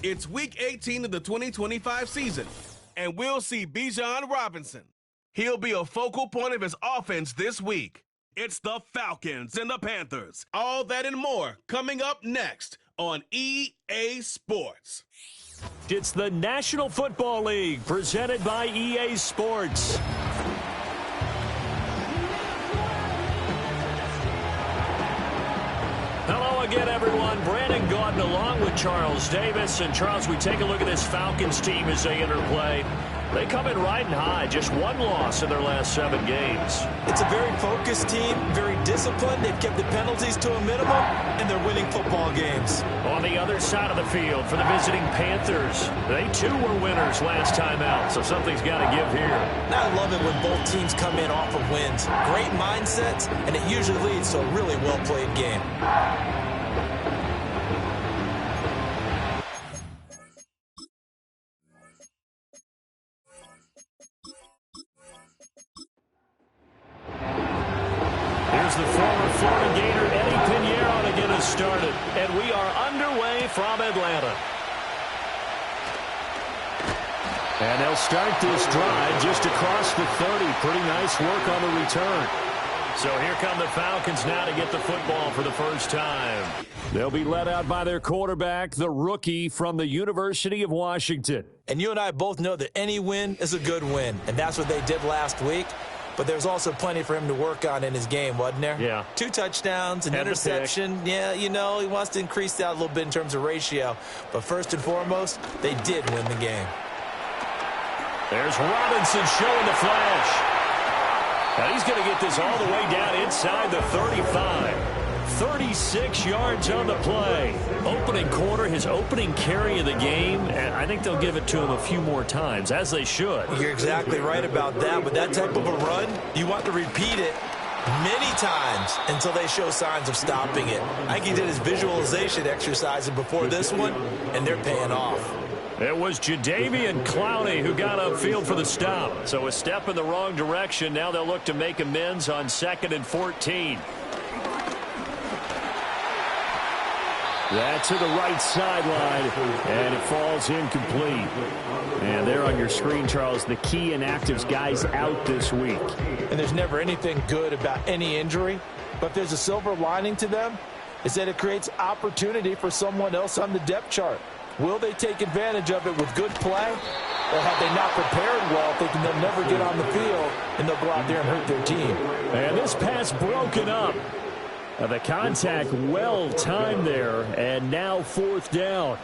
It's Week 18 of the 2025 season, and we'll see Bijan Robinson. He'll be a focal point of his offense this week. It's the Falcons and the Panthers. All that and more coming up next on EA Sports. It's the National Football League presented by EA Sports. Hello again, everyone. Brandon Gaudin along with Charles Davis. And Charles, we take a look at this Falcons team as they enter play. They come in riding high, just one loss in their last 7 games. It's a very focused team, very disciplined. They've kept the penalties to a minimum, and they're winning football games. On the other side of the field for the visiting Panthers, they too were winners last time out, so something's got to give here. I love it when both teams come in off of wins. Great mindsets, and it usually leads to a really well-played game. The former Florida Gator Eddie Pinheiro to get us started. And we are underway from Atlanta. And they'll start this drive just across the 30. Pretty nice work on the return. So here come the Falcons now to get the football for the first time. They'll be led out by their quarterback, the rookie from the University of Washington. And you and I both know that any win is a good win. And that's what they did last week. But there's also plenty for him to work on in his game, wasn't there? Yeah. 2 touchdowns, an interception. Yeah, you know, he wants to increase that a little bit in terms of ratio. But first and foremost, they did win the game. There's Robinson showing the flash. Now he's going to get this all the way down inside the 35. 36 yards on the play. Opening quarter, his opening carry of the game, and I think they'll give it to him a few more times, as they should. You're exactly right about that. With that type of a run, you want to repeat it many times until they show signs of stopping it. I think he did his visualization exercises before this one, and they're paying off. It was Jadeveon Clowney who got upfield for the stop. So a step in the wrong direction. Now they'll look to make amends on 2nd and 14. That's to the right sideline, and it falls incomplete. And there on your screen, Charles, the key inactives guys out this week. And there's never anything good about any injury, but if there's a silver lining to them, is that it creates opportunity for someone else on the depth chart. Will they take advantage of it with good play, or have they not prepared well, thinking they'll never get on the field, and they'll go out there and hurt their team? And this pass broken up. The contact well timed there, and now 4th down.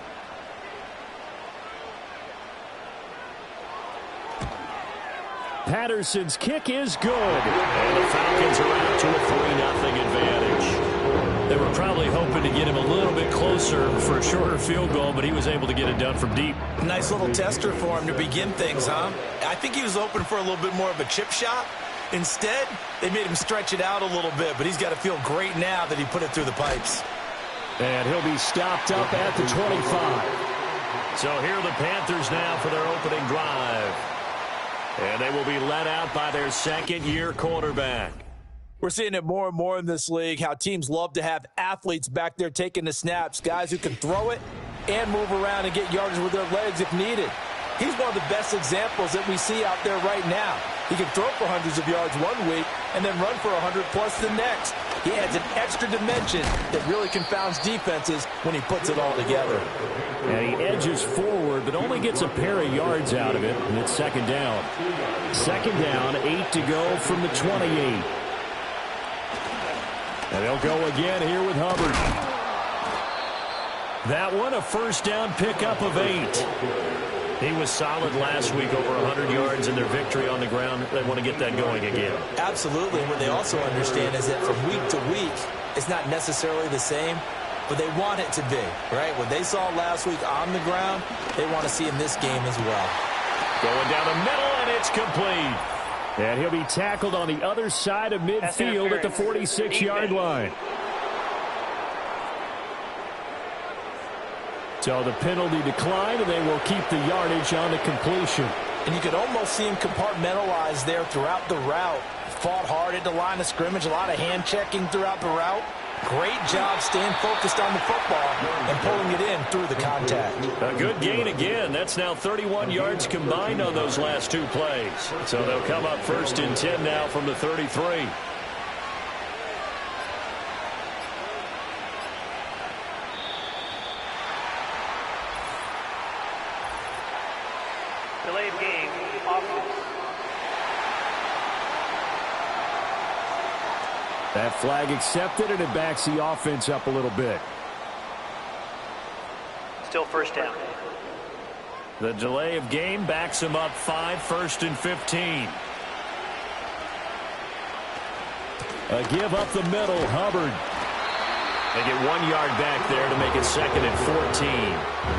Patterson's kick is good. And the Falcons are out to a 3-0 advantage. They were probably hoping to get him a little bit closer for a shorter field goal, but he was able to get it done from deep. Nice little tester for him to begin things, huh? I think he was open for a little bit more of a chip shot. Instead, they made him stretch it out a little bit, but he's got to feel great now that he put it through the pipes. And he'll be stopped up at the 25. So here are the Panthers now for their opening drive. And they will be led out by their second-year quarterback. We're seeing it more and more in this league, how teams love to have athletes back there taking the snaps, guys who can throw it and move around and get yardage with their legs if needed. He's one of the best examples that we see out there right now. He can throw for hundreds of yards one week and then run for 100+ the next. He adds an extra dimension that really confounds defenses when he puts it all together. And he edges forward, but only gets a pair of yards out of it, and it's 2nd down. 2nd down, 8 to go from the 28. And they'll go again here with Hubbard. That one, a 1st down pickup of 8. He was solid last week, over 100 yards in their victory on the ground. They want to get that going again. Absolutely. And what they also understand is that from week to week, it's not necessarily the same, but they want it to be, right? What they saw last week on the ground, they want to see in this game as well. Going down the middle, and it's complete. And he'll be tackled on the other side of midfield at the 46-yard line. So the penalty declined, and they will keep the yardage on the completion. And you could almost see him compartmentalize there throughout the route. Fought hard at the line of scrimmage, a lot of hand checking throughout the route. Great job staying focused on the football and pulling it in through the contact. A good gain again. That's now 31 yards combined on those last two plays. So they'll come up 1st and 10 now from the 33. Delayed game, offense. That flag accepted, and it backs the offense up a little bit. Still 1st down. The delay of game backs him up 5, 1st and 15. A give up the middle, Hubbard. They get 1 yard back there to make it 2nd and 14.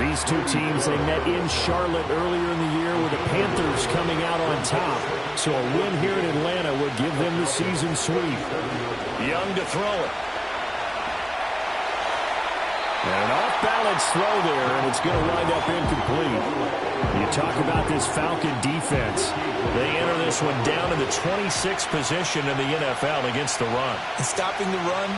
These two teams, they met in Charlotte earlier in the year with the Panthers coming out on top. So a win here in Atlanta would give them the season sweep. Young to throw it. And an off-balance throw there, and it's going to wind up incomplete. You talk about this Falcon defense. They enter this one down in the 26th position in the NFL against the run. And stopping the run,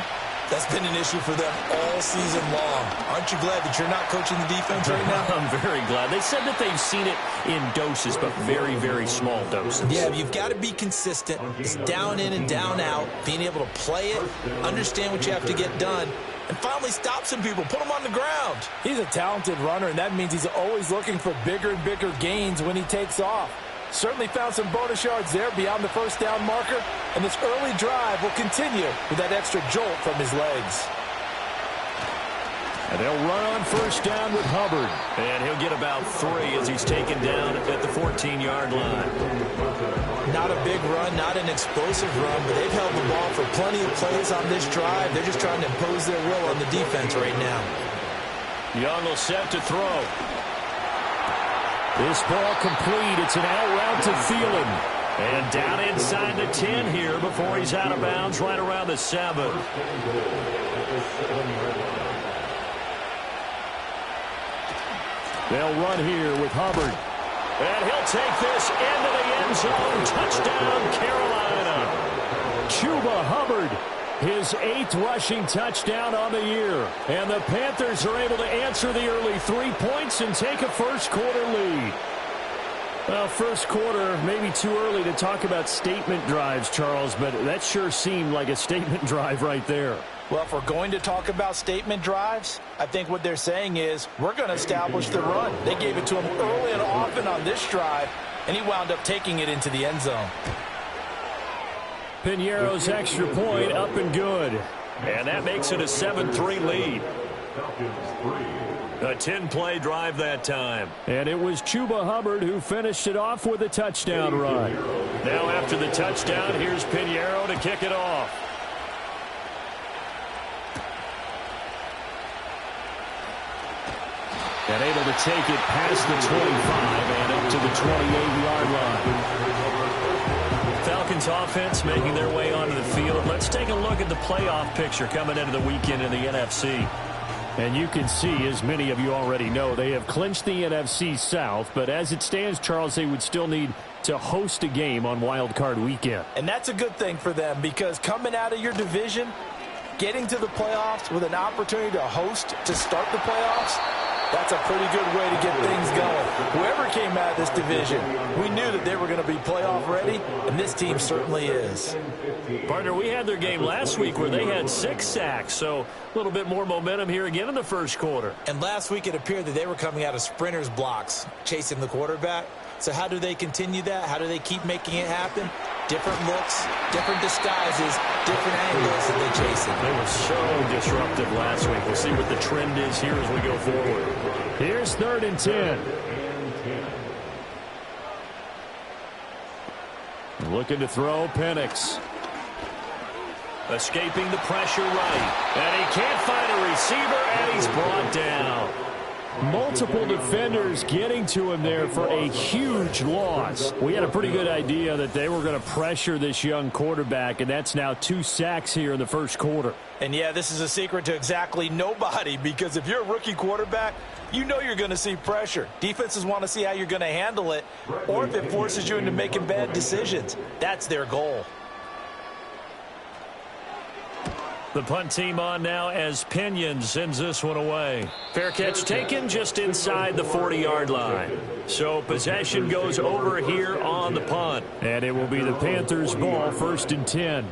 that's been an issue for them all season long. Aren't you glad that you're not coaching the defense right now? I'm very glad. They said that they've seen it in doses, but very, very small doses. Yeah, you've got to be consistent. It's down in and down out, being able to play it, understand what you have to get done, and finally stop some people, put them on the ground. He's a talented runner, and that means he's always looking for bigger and bigger gains when he takes off. Certainly found some bonus yards there beyond the 1st down marker, and this early drive will continue with that extra jolt from his legs. And they'll run on 1st down with Hubbard. And he'll get about 3 as he's taken down at the 14-yard line. Not a big run, not an explosive run, but they've held the ball for plenty of plays on this drive. They're just trying to impose their will on the defense right now. Young will set to throw. This ball complete. It's an out route to Thielen. And down inside the 10 here before he's out of bounds right around the 7. They'll run here with Hubbard. And he'll take this into the end zone. Touchdown, Carolina. Chuba Hubbard, his 8th rushing touchdown on the year. And the Panthers are able to answer the early 3 points and take a first-quarter lead. Well, first quarter, maybe too early to talk about statement drives, Charles, but that sure seemed like a statement drive right there. Well, if we're going to talk about statement drives, I think what they're saying is we're going to establish the run. They gave it to him early and often on this drive, and he wound up taking it into the end zone. Piñeiro's extra point up and good. And that makes it a 7-3 lead. A 10-play drive that time. And it was Chuba Hubbard who finished it off with a touchdown run. Now after the touchdown, here's Piñeiro to kick it off. And able to take it past the 25 and up to the 28-yard line. Falcons offense making their way onto the field. Let's take a look at the playoff picture coming into the weekend in the NFC. And you can see, as many of you already know, they have clinched the NFC South. But as it stands, Charles, they would still need to host a game on Wild Card Weekend. And that's a good thing for them because coming out of your division, getting to the playoffs with an opportunity to host to start the playoffs, that's a pretty good way to get things going. Whoever came out of this division, we knew that they were going to be playoff ready, and this team certainly is. Partner, we had their game last week where they had 6 sacks, so a little bit more momentum here again in the first quarter. And last week it appeared that they were coming out of sprinters blocks, chasing the quarterback. So how do they continue that? How do they keep making it happen? Different looks, different disguises, different angles that they chase it. They were so disruptive last week. We'll see what the trend is here as we go forward. Here's 3rd and 10. Looking to throw, Penix. Escaping the pressure right. And he can't find a receiver, and he's brought down. Multiple defenders getting to him there for a huge loss. We had a pretty good idea that they were going to pressure this young quarterback, and that's now 2 sacks here in the first quarter. And, yeah, this is a secret to exactly nobody because if you're a rookie quarterback, you know you're going to see pressure. Defenses want to see how you're going to handle it or if it forces you into making bad decisions. That's their goal. The punt team on now as Pinion sends this one away. Fair catch taken just inside the 40-yard line. So possession goes over here on the punt. And it will be the Panthers' ball, 1st and 10.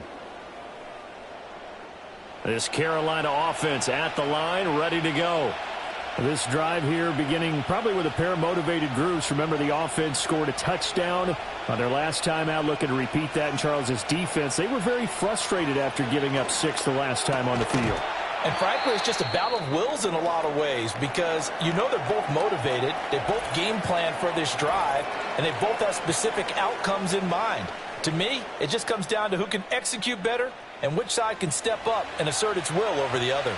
This Carolina offense at the line, ready to go. This drive here beginning probably with a pair of motivated groups. Remember, the offense scored a touchdown on their last time out, looking to repeat that in Charles's defense. They were very frustrated after giving up 6 the last time on the field. And frankly, it's just a battle of wills in a lot of ways because you know they're both motivated, they both game plan for this drive, and they both have specific outcomes in mind. To me, it just comes down to who can execute better and which side can step up and assert its will over the other.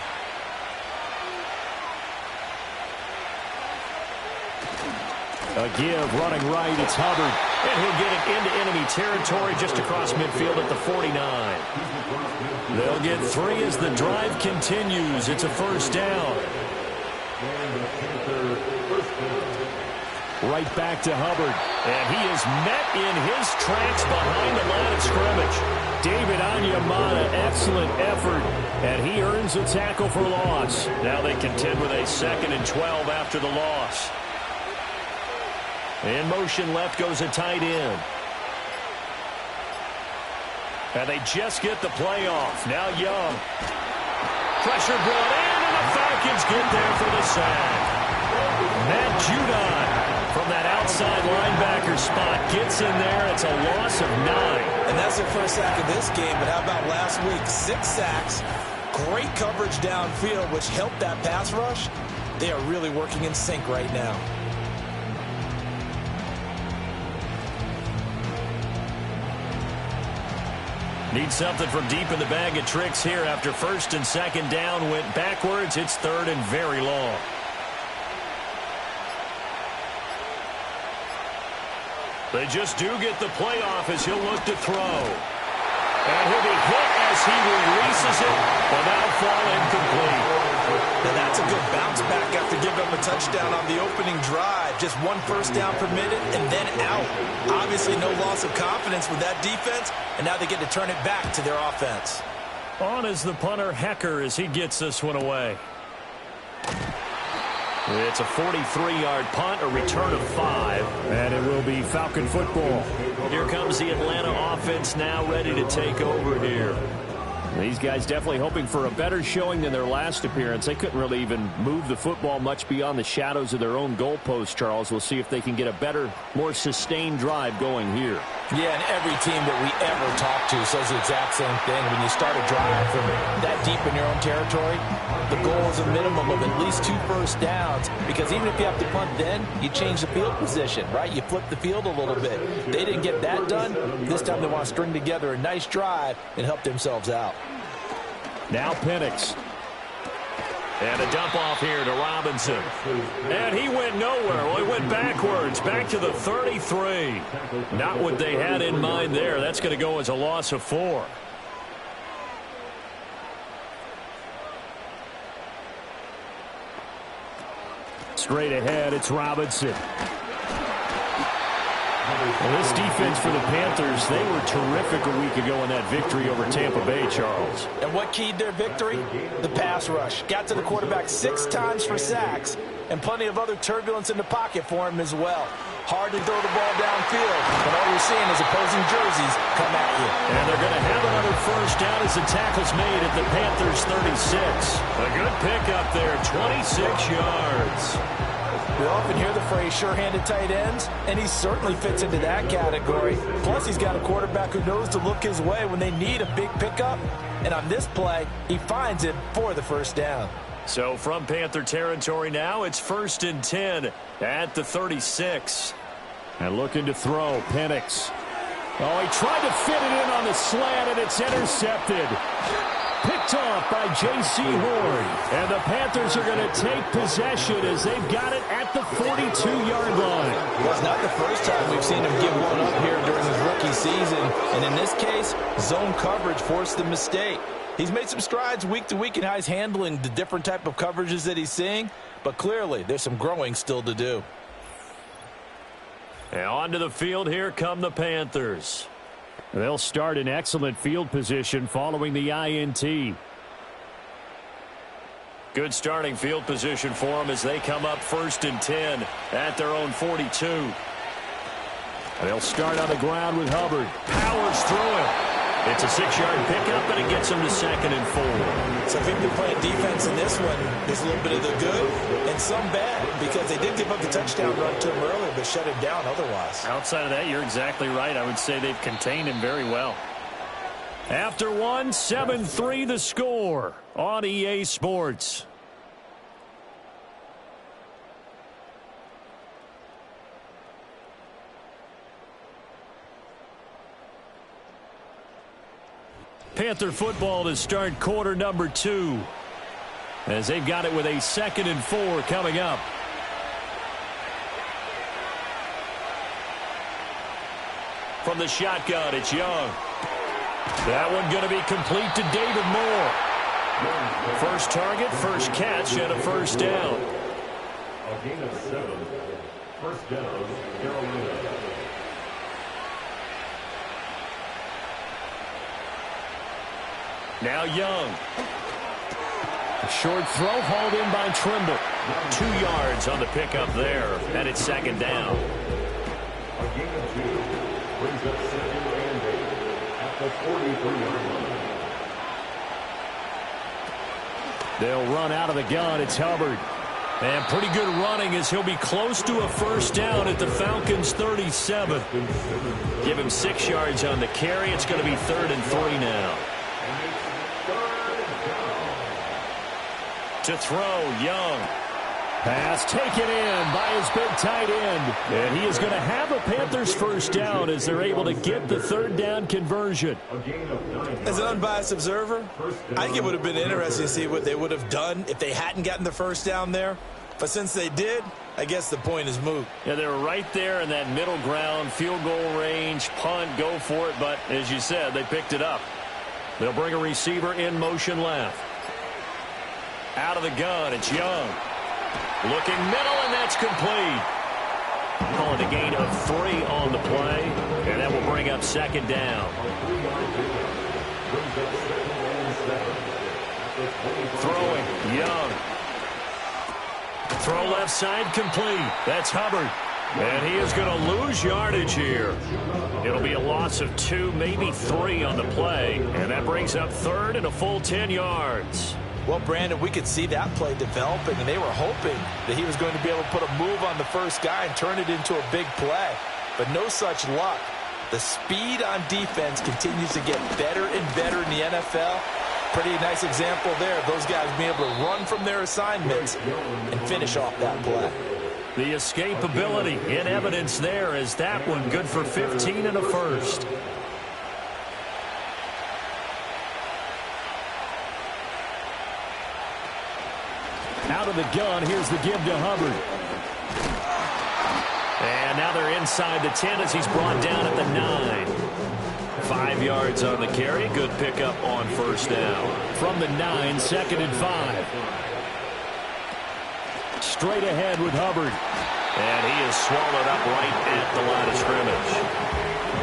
A give, running right, it's Hubbard. And he'll get it into enemy territory just across midfield at the 49. They'll get 3 as the drive continues. It's a 1st down. Right back to Hubbard. And he is met in his tracks behind the line of scrimmage. David Onyemata, excellent effort. And he earns a tackle for loss. Now they contend with a 2nd and 12 after the loss. In motion left goes a tight end. And they just get the play off. Now Young. Pressure brought in, and the Falcons get there for the sack. Matt Judon from that outside linebacker spot gets in there. It's a loss of 9. And that's their first sack of this game, but how about last week? 6 sacks, great coverage downfield, which helped that pass rush. They are really working in sync right now. Need something from deep in the bag of tricks here after 1st and 2nd down went backwards. It's 3rd and very long. They just do get the playoff as he'll look to throw. And he'll be hit as he releases it, but now fall incomplete. Now that's a good bounce back after giving up a touchdown on the opening drive. Just 1 first down permitted and then out. Obviously no loss of confidence with that defense, and now they get to turn it back to their offense. On is the punter Hecker as he gets this one away. It's a 43-yard punt, a return of 5. And it will be Falcon football. Here comes the Atlanta offense now ready to take over here. These guys definitely hoping for a better showing than their last appearance. They couldn't really even move the football much beyond the shadows of their own goalpost, Charles. We'll see if they can get a better, more sustained drive going here. Yeah, and every team that we ever talk to says the exact same thing. When you start a drive from that deep in your own territory, the goal is a minimum of at least 2 first downs, because even if you have to punt then, you change the field position, right? You flip the field a little bit. They didn't get that done. This time they want to string together a nice drive and help themselves out. Now Penix. And a dump off here to Robinson. And he went nowhere. Well, he went backwards, back to the 33. Not what they had in mind there. That's going to go as a loss of 4. Straight ahead, it's Robinson. Well, this defense for the Panthers, they were terrific a week ago in that victory over Tampa Bay, Charles. And what keyed their victory? The pass rush. Got to the quarterback 6 times for sacks, and plenty of other turbulence in the pocket for him as well. Hard to throw the ball downfield, but all you're seeing is opposing jerseys come at you. And they're going to have another first down as the tackle's made at the Panthers' 36. A good pickup there, 26 yards. We often hear the phrase sure-handed tight ends, and he certainly fits into that category. Plus, he's got a quarterback who knows to look his way when they need a big pickup. And on this play, he finds it for the first down. So from Panther territory now, it's 1st and 10 at the 36. And looking to throw, Penix. Oh, he tried to fit it in on the slant, and it's intercepted. Picked off by J.C. Horn. And the Panthers are going to take possession as they've got it at the 42-yard line. Well, it's not the first time we've seen him give one up here during his rookie season. And in this case, zone coverage forced the mistake. He's made some strides week to week in how he's handling the different type of coverages that he's seeing. But clearly, there's some growing still to do. And onto the field, here come the Panthers. They'll start in excellent field position following the INT. Good starting field position for them as they come up 1st and 10 at their own 42. And they'll start on the ground with Hubbard. Powers through it. It's a 6-yard pickup, and it gets them to 2nd and 4. So if you've been playing defense in this one, there's a little bit of the good and some bad, because they did give up the touchdown run to him earlier, but shut him down otherwise. Outside of that, you're exactly right. I would say they've contained him very well. After one, 7-3 the score on EA Sports. Panther football to start quarter number 2, as they've got it with a 2nd and 4 coming up. From the shotgun, it's Young. That one going to be complete to David Moore. First target, first catch, and a first down. A gain of 7. First down, Carolina. Now Young. A short throw hauled in by Trimble. 2 yards on the pickup there, and it's 2nd down. A gain of 2 brings up 2nd and 8 at the 43-yard line. They'll run out of the gun. It's Hubbard. And pretty good running as he'll be close to a first down at the Falcons' 37. Give him 6 yards on the carry. It's going to be 3rd and 3 now. To throw, Young. Pass taken in by his big tight end. And he is going to have a Panthers first down as they're able to get the 3rd down conversion. As an unbiased observer, I think it would have been interesting to see what they would have done if they hadn't gotten the first down there. But since they did, I guess the point is moot. Yeah, they were right there in that middle ground, field goal range, punt, go for it. But as you said, they picked it up. They'll bring a receiver in motion left. Out of the gun, it's Young. Looking middle, and that's complete. Calling a gain of 3 on the play, and that will bring up 2nd down. Throwing, Young. Throw left side complete. That's Hubbard. And he is going to lose yardage here. It'll be a loss of 2, maybe 3 on the play. And that brings up 3rd and a full 10 yards. Well, Brandon, we could see that play developing, and they were hoping that he was going to be able to put a move on the first guy and turn it into a big play. But no such luck. The speed on defense continues to get better and better in the NFL. Pretty nice example there of those guys being able to run from their assignments and finish off that play. The escapability in evidence there is that one good for 15 and a first. Out of the gun, here's the give to Hubbard. And now they're inside the 10 as he's brought down at the 9. 5 yards on the carry. Good pickup on first down. From the 9, 2nd and 5. Straight ahead with Hubbard. And he is swallowed up right at the line of scrimmage.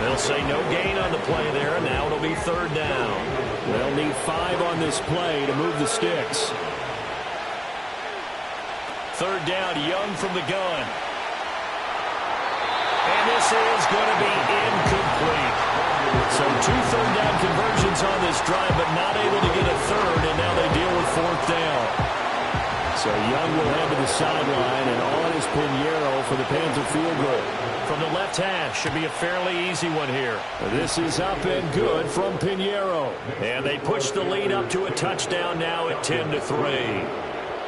They'll say no gain on the play there. Now it'll be 3rd down. They'll need 5 on this play to move the sticks. 3rd down, Young from the gun. And this is going to be incomplete. So 2 third-down conversions on this drive, but not able to get a 3rd, and now they deal with 4th down. So Young will head to the sideline, and on is Pinheiro for the Panther field goal. From the left hash, should be a fairly easy one here. This is up and good from Pinheiro. And they push the lead up to a touchdown now at 10-3.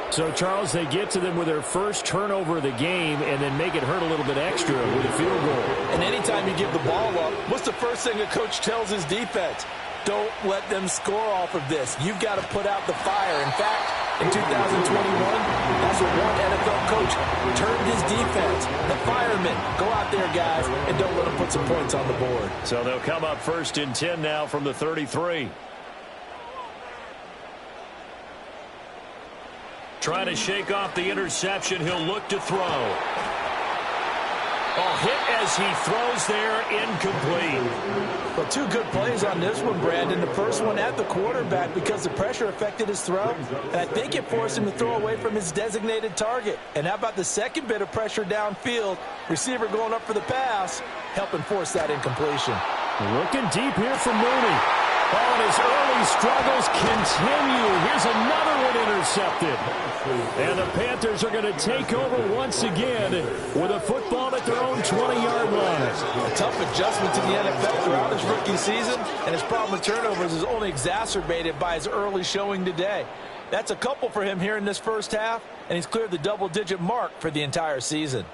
So, Charles, they get to them with their first turnover of the game and then make it hurt a little bit extra with a field goal. And anytime you give the ball up, what's the first thing a coach tells his defense? Don't let them score off of this. You've got to put out the fire. In fact, in 2021, that's what one NFL coach turned his defense. The firemen, go out there, guys, and don't let them put some points on the board. So they'll come up 1st and 10 now from the 33. Trying to shake off the interception. He'll look to throw. Oh, hit as he throws there, incomplete. Well, two good plays on this one, Brandon. The first one at the quarterback because the pressure affected his throw, and I think it forced him to throw away from his designated target. And how about the second bit of pressure downfield? Receiver going up for the pass, helping force that incompletion. Looking deep here for Mooney. Oh, and his early struggles continue. Here's another one intercepted. And the Panthers are going to take over once again with a football at their own 20-yard line. A tough adjustment to the NFL throughout his rookie season, and his problem with turnovers is only exacerbated by his early showing today. That's a couple for him here in this first half, and he's cleared the double-digit mark for the entire season.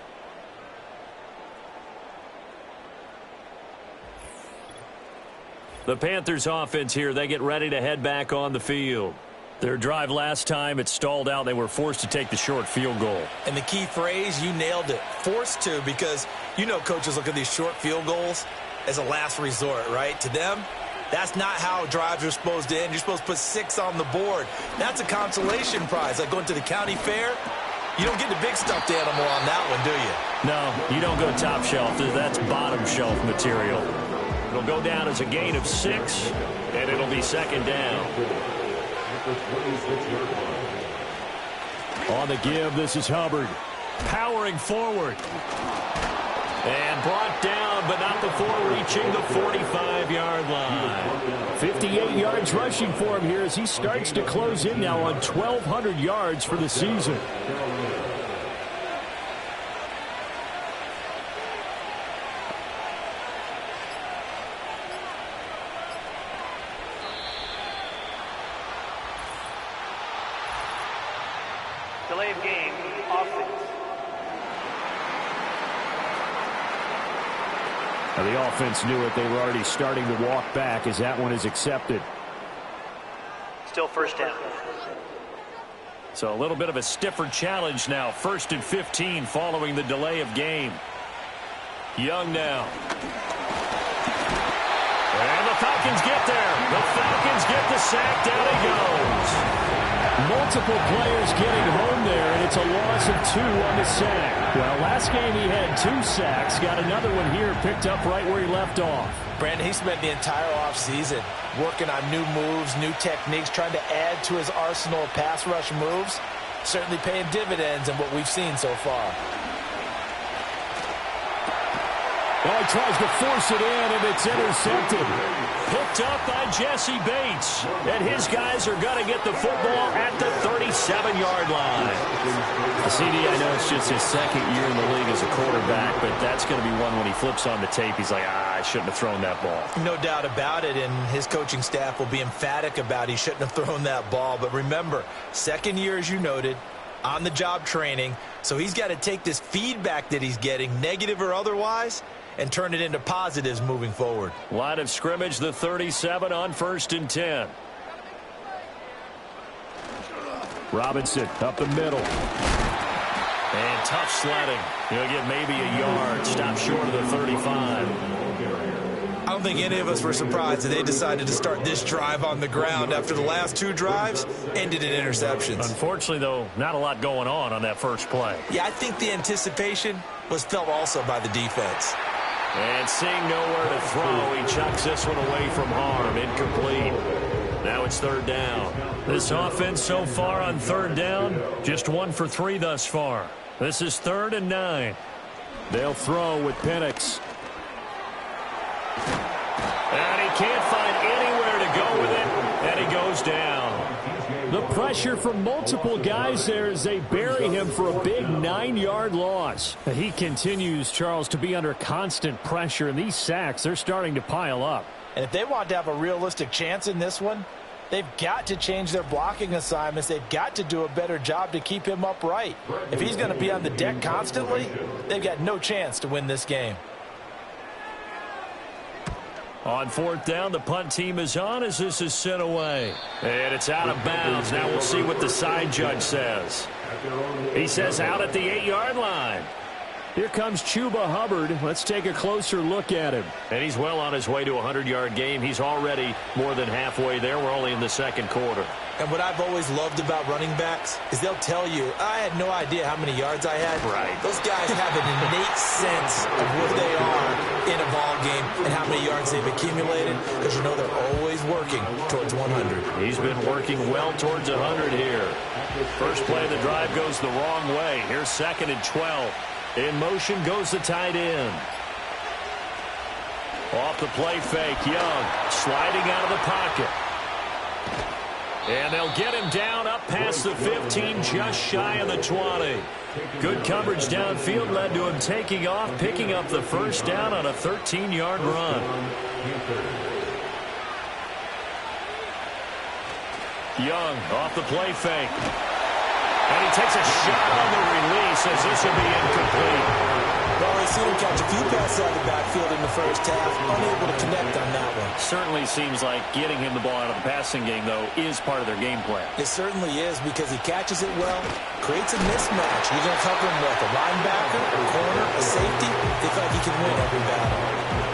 The Panthers offense here, they get ready to head back on the field. Their drive last time, it stalled out. They were forced to take the short field goal. And the key phrase, you nailed it, forced to, because you know coaches look at these short field goals as a last resort, right? To them, that's not how drives are supposed to end. You're supposed to put 6 on the board. That's a consolation prize, like going to the county fair. You don't get the big stuffed animal on that one, do you? No, you don't go top shelf. That's bottom shelf material. It'll go down as a gain of 6, and it'll be second down. On the give, this is Hubbard. Powering forward. And brought down, but not before reaching the 45-yard line. 58 yards rushing for him here as he starts to close in now on 1,200 yards for the season. Delay of game, offense. Now the offense knew it. They were already starting to walk back as that one is accepted. Still first down. So a little bit of a stiffer challenge now. 1st and 15 following the delay of game. Young now. And the Falcons get there. The Falcons get the sack. Down he goes. Multiple players getting home there, and it's a loss of 2 on the sack. Well, last game he had 2 sacks. Got another one here picked up right where he left off. Brandon, he spent the entire offseason working on new moves, new techniques, trying to add to his arsenal of pass rush moves. Certainly paying dividends in what we've seen so far. Well, he tries to force it in, and it's intercepted. Picked up by Jesse Bates. And his guys are going to get the football at the 37-yard line. CD, I know it's just his second year in the league as a quarterback, but that's going to be one when he flips on the tape. He's like, I shouldn't have thrown that ball. No doubt about it, and his coaching staff will be emphatic about he shouldn't have thrown that ball. But remember, second year, as you noted, on-the-job training, so he's got to take this feedback that he's getting, negative or otherwise, and turn it into positives moving forward. Line of scrimmage, the 37 on 1st and 10. Robinson up the middle. And tough sledding. He'll get maybe a yard. Stop short of the 35. I don't think any of us were surprised that they decided to start this drive on the ground after the last 2 drives ended in interceptions. Unfortunately, though, not a lot going on that first play. Yeah, I think the anticipation was felt also by the defense. And seeing nowhere to throw, he chucks this one away from harm. Incomplete. Now it's 3rd down. This offense so far on 3rd down, just 1 for 3 thus far. This is 3rd and 9. They'll throw with Penix. And he can't find anywhere to go with it, and he goes down. The pressure from multiple guys there as they bury him for a big 9-yard loss. He continues, Charles, to be under constant pressure, and these sacks, they're starting to pile up. And if they want to have a realistic chance in this one, they've got to change their blocking assignments. They've got to do a better job to keep him upright. If he's going to be on the deck constantly, they've got no chance to win this game. On 4th down, the punt team is on as this is sent away. And it's out of bounds. Now we'll see what the side judge says. He says out at the 8-yard line. Here comes Chuba Hubbard. Let's take a closer look at him. And he's well on his way to a 100-yard game. He's already more than halfway there. We're only in the 2nd quarter. And what I've always loved about running backs is they'll tell you, I had no idea how many yards I had. Right. Those guys have an innate sense of where they are in a ball game and how many yards they've accumulated, because you know they're always working towards 100. He's been working well towards 100 here. First play of the drive goes the wrong way. Here's 2nd and 12. In motion goes the tight end. Off the play fake, Young sliding out of the pocket. And they'll get him down up past the 15, just shy of the 20. Good coverage downfield led to him taking off, picking up the first down on a 13-yard run. Young off the play fake. And he takes a shot on the release as this will be incomplete. Well, we've seen him catch a few passes out of the backfield in the first half, unable to connect on that one. Certainly seems like getting him the ball out of the passing game, though, is part of their game plan. It certainly is, because he catches it well, creates a mismatch. You're going to cover him with a linebacker, a corner, a safety. They feel like he can win every battle.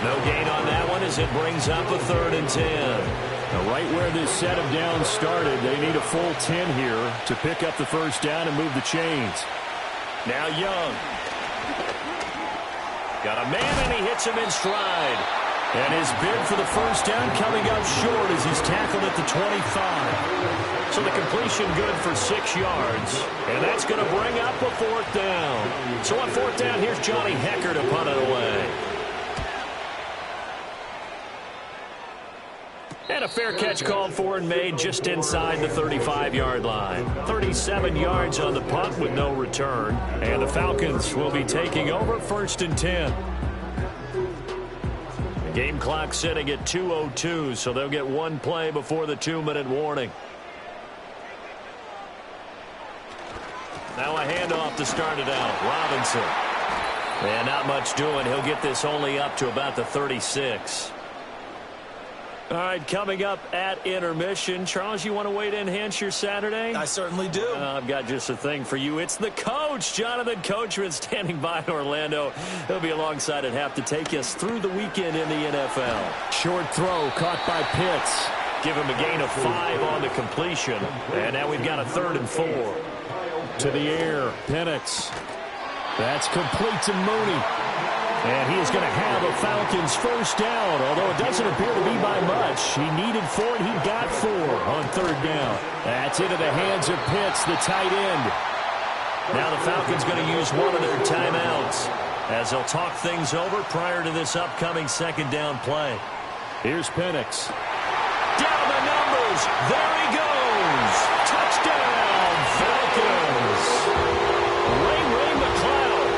No gain on that one as it brings up a 3rd and 10. Now, right where this set of downs started, they need a full 10 here to pick up the first down and move the chains. Now Young. Got a man, and he hits him in stride. And his bid for the first down coming up short as he's tackled at the 25. So the completion good for 6 yards. And that's going to bring up a 4th down. So on 4th down, here's Johnny Hecker to punt it away. And a fair catch called for and made just inside the 35-yard line. 37 yards on the punt with no return. And the Falcons will be taking over 1st and 10. The game clock sitting at 2:02, so they'll get one play before the 2-minute warning. Now a handoff to start it out. Robinson. And not much doing. He'll get this only up to about the 36. All right, coming up at intermission. Charles, you want to weigh in and enhance your Saturday? I certainly do. I've got just a thing for you. It's the coach, Jonathan Coachman, standing by in Orlando. He'll be alongside at half to take us through the weekend in the NFL. Short throw caught by Pitts. Give him a gain of 5 on the completion. And now we've got a 3rd and 4. To the air, Penix. That's complete to Mooney. And he is going to have a Falcons first down, although it doesn't appear to be by much. He needed 4, and he got 4 on 3rd down. That's into the hands of Pitts, the tight end. Now the Falcons going to use one of their timeouts as they'll talk things over prior to this upcoming 2nd down play. Here's Penix. Down the numbers. There he goes. Touchdown, Falcons. Ray McCloud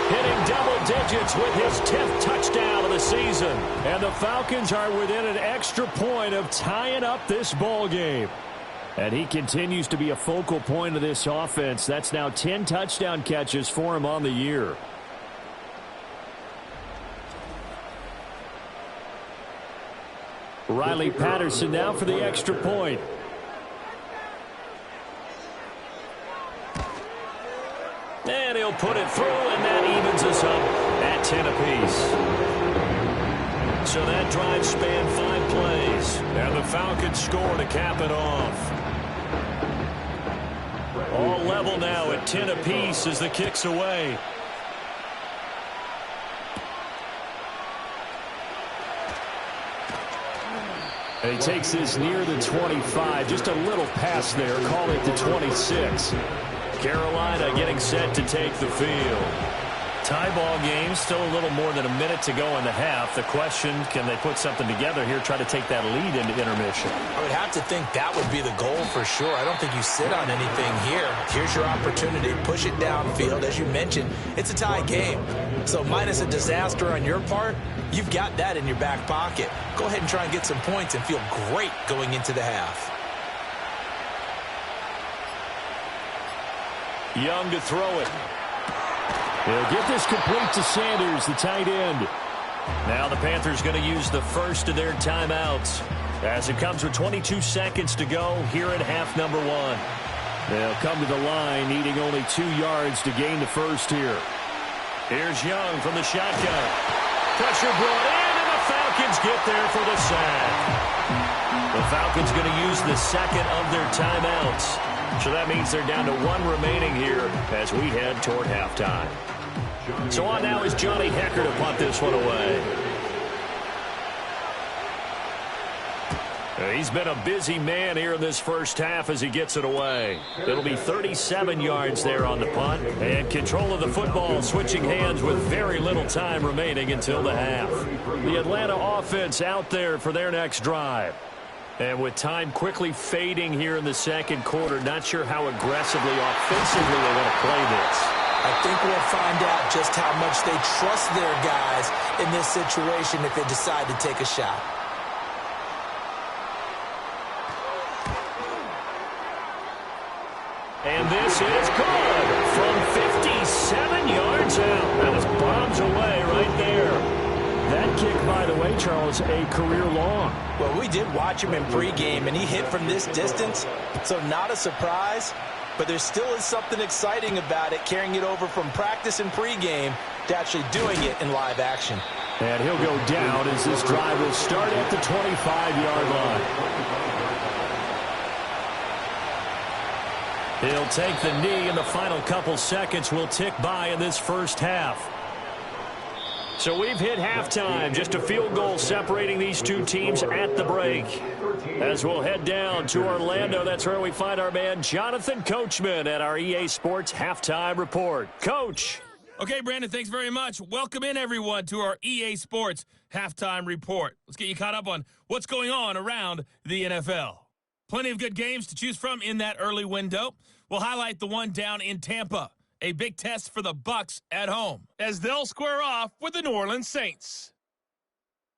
hitting double digits with his 10th touchdown of the season. And the Falcons are within an extra point of tying up this ball game. And he continues to be a focal point of this offense. That's now 10 touchdown catches for him on the year. Riley Patterson now for the extra point. And he'll put it through, and that evens us up at 10 apiece. So that drive spanned 5 plays, and the Falcons score to cap it off. All level now at 10 apiece as the kick's away. And he takes this near the 25. Just a little pass there. Call it the 26. Carolina getting set to take the field. Tie ball game, still a little more than a minute to go in the half. The question, can they put something together here, try to take that lead into intermission? I would have to think that would be the goal for sure. I don't think you sit on anything here. Here's your opportunity. Push it downfield. As you mentioned, it's a tie game. So minus a disaster on your part, you've got that in your back pocket. Go ahead and try and get some points and feel great going into the half. Young to throw it. He'll get this complete to Sanders, the tight end. Now the Panthers going to use the first of their timeouts as it comes with 22 seconds to go here at half number 1. They'll come to the line, needing only 2 yards to gain the first here. Here's Young from the shotgun. Pressure brought in, and the Falcons get there for the sack. The Falcons going to use the second of their timeouts. So that means they're down to one remaining here as we head toward halftime. So on now is Johnny Hecker to punt this one away. He's been a busy man here in this first half as he gets it away. It'll be 37 yards there on the punt. And control of the football switching hands with very little time remaining until the half. The Atlanta offense out there for their next drive. And with time quickly fading here in the second quarter, not sure how aggressively, offensively they want to play this. I think we'll find out just how much they trust their guys in this situation if they decide to take a shot. And this is good from 57 yards out. That was bombs away right there. That kick, by the way, Charles, a career long. Well, we did watch him in pregame, and he hit from this distance, so not a surprise. But there still is something exciting about it, carrying it over from practice and pregame to actually doing it in live action. And he'll go down as this drive will start at the 25-yard line. He'll take the knee, and the final couple seconds will tick by in this first half. So we've hit halftime, just a field goal separating these two teams at the break. As we'll head down to Orlando, that's where we find our man Jonathan Coachman at our EA Sports Halftime Report. Coach. Okay, Brandon, thanks very much. Welcome in, everyone, to our EA Sports Halftime Report. Let's get you caught up on what's going on around the NFL. Plenty of good games to choose from in that early window. We'll highlight the one down in Tampa. A big test for the Bucs at home as they'll square off with the New Orleans Saints.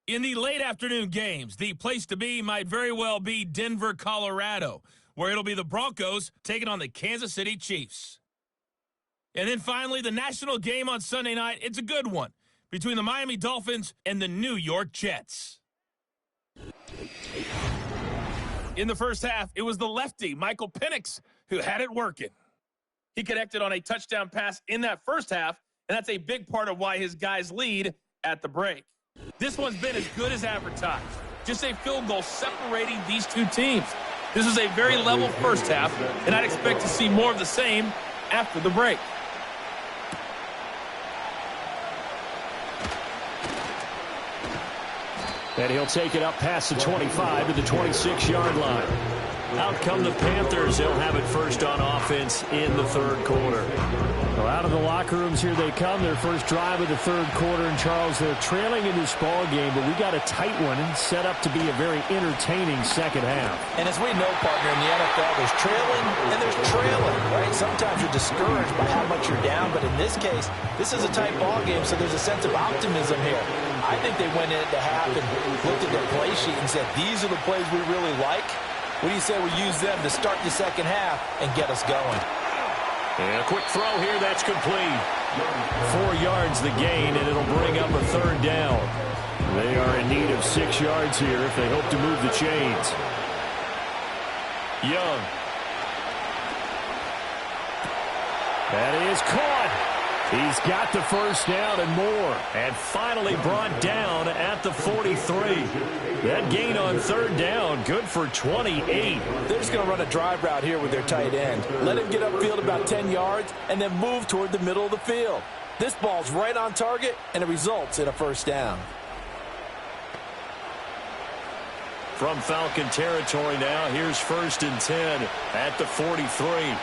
In the late afternoon games, the place to be might very well be Denver, Colorado, where it'll be the Broncos taking on the Kansas City Chiefs. And then finally, the national game on Sunday night. It's a good one between the Miami Dolphins and the New York Jets. In the first half, it was the lefty, Michael Penix, who had it working. He connected on a touchdown pass in that first half, and that's a big part of why his guys lead at the break. This one's been as good as advertised. Just a field goal separating these two teams. This is a very level first half, and I'd expect to see more of the same after the break. And he'll take it up past the 25 to the 26-yard line. Out come the Panthers. They'll have it first on offense in the third quarter. Well, out of the locker rooms here they come. Their first drive of the third quarter. And, Charles, they're trailing in this ball game, but we got a tight one and set up to be a very entertaining second half. And as we know, partner, in the NFL, there's trailing and there's trailing, right? Sometimes you're discouraged by how much you're down, but in this case, this is a tight ball game, so there's a sense of optimism here. I think they went into half and looked at their play sheet and said, these are the plays we really like. What do you say we use them to start the second half and get us going? And a quick throw here, that's complete. 4 yards the gain, and it'll bring up a third down. They are in need of 6 yards here if they hope to move the chains. Young. That is caught. He's got the first down and more. And finally brought down at the 43. That gain on third down, good for 28. They're just going to run a drive route here with their tight end. Let him get upfield about 10 yards and then move toward the middle of the field. This ball's right on target, and it results in a first down. From Falcon territory now, here's 1st and 10 at the 43.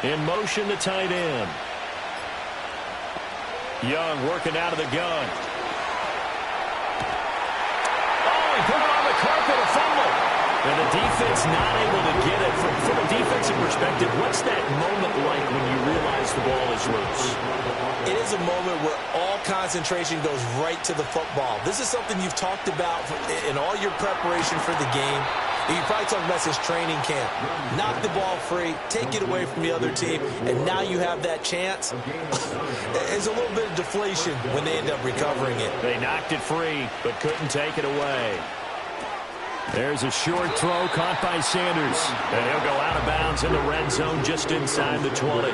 In motion, the tight end. Young working out of the gun. Oh, he put it on the carpet, a fumble. And the defense not able to get it. From a defensive perspective, what's that moment like when you realize the ball is loose? It is a moment where all concentration goes right to the football. This is something you've talked about in all your preparation for the game. You probably talked about since training camp. Knock the ball free, take it away from the other team, and now you have that chance. There's a little bit of deflation when they end up recovering it. They knocked it free, but couldn't take it away. There's a short throw caught by Sanders. And he'll go out of bounds in the red zone just inside the 20.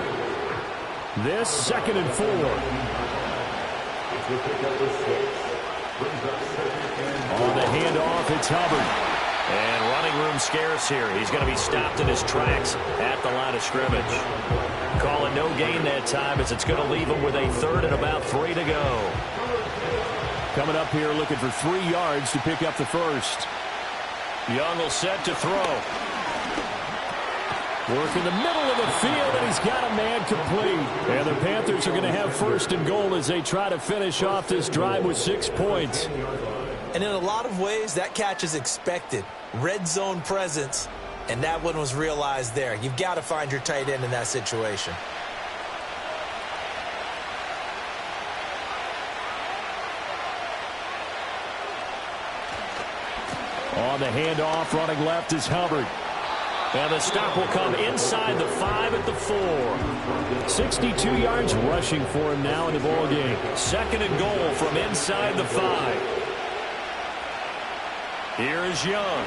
This 2nd and 4. On the handoff, it's Hubbard. And running room scarce here. He's going to be stopped in his tracks at the line of scrimmage. Call it no gain that time as it's going to leave him with a third and about 3 to go. Coming up here looking for 3 yards to pick up the first. Young will set to throw. Work in the middle of the field, and he's got a man complete. And the Panthers are going to have first and goal as they try to finish off this drive with 6 points. And in a lot of ways, that catch is expected. Red zone presence, and that one was realized there. You've got to find your tight end in that situation. On the handoff, running left is Hubbard. And the stop will come inside the 5 at the 4. 62 yards rushing for him now in the ball game. Second and goal from inside the 5. Here's Young.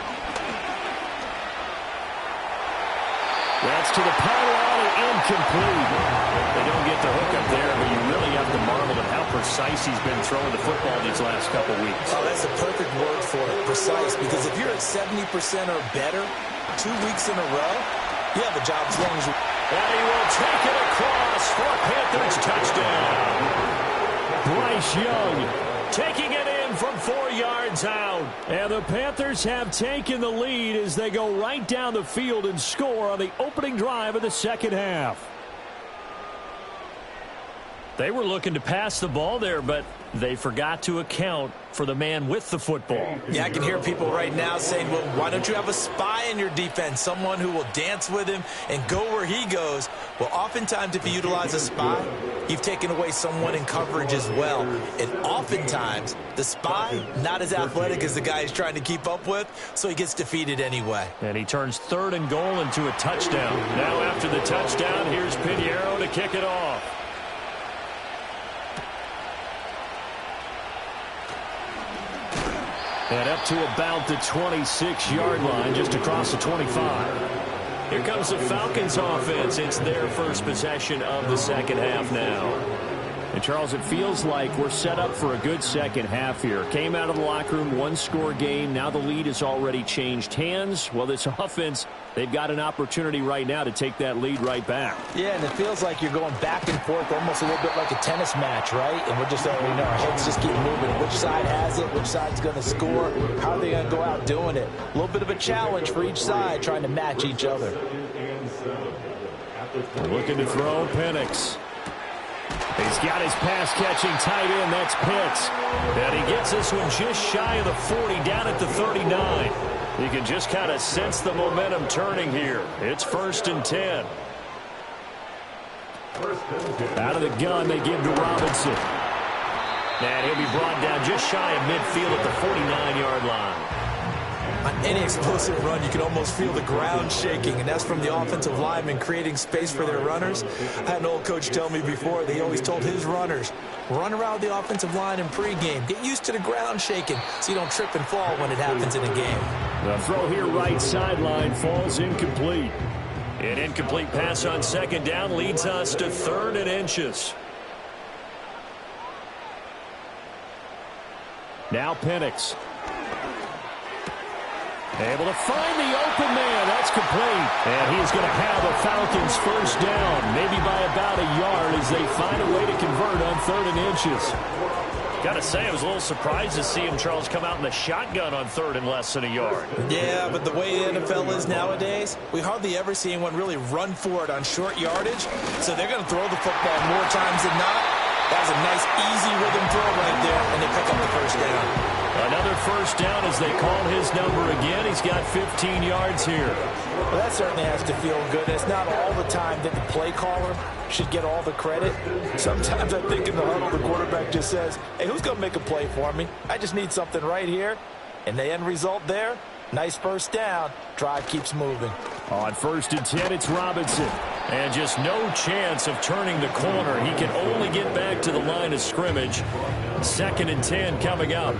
That's to the pylon and incomplete. They don't get the hook up there, but you really have to marvel at how precise he's been throwing the football these last couple weeks. Oh, that's a perfect word for it, precise, because if you're at 70% or better 2 weeks in a row, you have a job as long as you... And he will take it across for a Panthers touchdown. Bryce Young taking it in from 4 yards out. And the Panthers have taken the lead as they go right down the field and score on the opening drive of the second half. They were looking to pass the ball there, but they forgot to account for the man with the football. Yeah, I can hear people right now saying, well, why don't you have a spy in your defense, someone who will dance with him and go where he goes? Well, oftentimes if you utilize a spy, you've taken away someone in coverage as well. And oftentimes, the spy, not as athletic as the guy he's trying to keep up with, so he gets defeated anyway. And he turns third and goal into a touchdown. Now after the touchdown, here's Pinheiro to kick it off. And up to about the 26-yard line, just across the 25. Here comes the Falcons offense. It's their first possession of the second half now. And, Charles, it feels like we're set up for a good second half here. Came out of the locker room, one-score game. Now the lead has already changed hands. Well, this offense, they've got an opportunity right now to take that lead right back. Yeah, and it feels like you're going back and forth, almost a little bit like a tennis match, right? And we're just already know our heads just keep moving. Which side has it? Which side's going to score? How are they going to go out doing it? A little bit of a challenge for each side, trying to match each other. Looking to throw, Penix. He's got his pass-catching tight end. That's Pitts. And he gets this one just shy of the 40, down at the 39. You can just kind of sense the momentum turning here. It's 1st and 10. Out of the gun, they give to Robinson. And he'll be brought down just shy of midfield at the 49-yard line. On any explosive run, you can almost feel the ground shaking, and that's from the offensive linemen creating space for their runners. I had an old coach tell me before, they always told his runners, run around the offensive line in pregame. Get used to the ground shaking so you don't trip and fall when it happens in a game. The throw here right sideline falls incomplete. An incomplete pass on second down leads us to 3rd and inches. Now Penix. Able to find the open man. That's complete. And he is going to have a Falcons first down, maybe by about a yard as they find a way to convert on 3rd and inches. Got to say, I was a little surprised to see him, Charles, come out in the shotgun on 3rd and less than a yard. Yeah, but the way the NFL is nowadays, we hardly ever see anyone really run for it on short yardage. So they're going to throw the football more times than not. That was a nice, easy rhythm throw right there, and they pick up the first down. Another first down as they call his number again. He's got 15 yards here. Well, that certainly has to feel good. It's not all the time that the play caller should get all the credit. Sometimes I think in the huddle, the quarterback just says, hey, who's going to make a play for me? I just need something right here. And the end result there, nice first down. Drive keeps moving. On 1st and 10, it's Robinson. And just no chance of turning the corner. He can only get back to the line of scrimmage. 2nd and 10 coming up.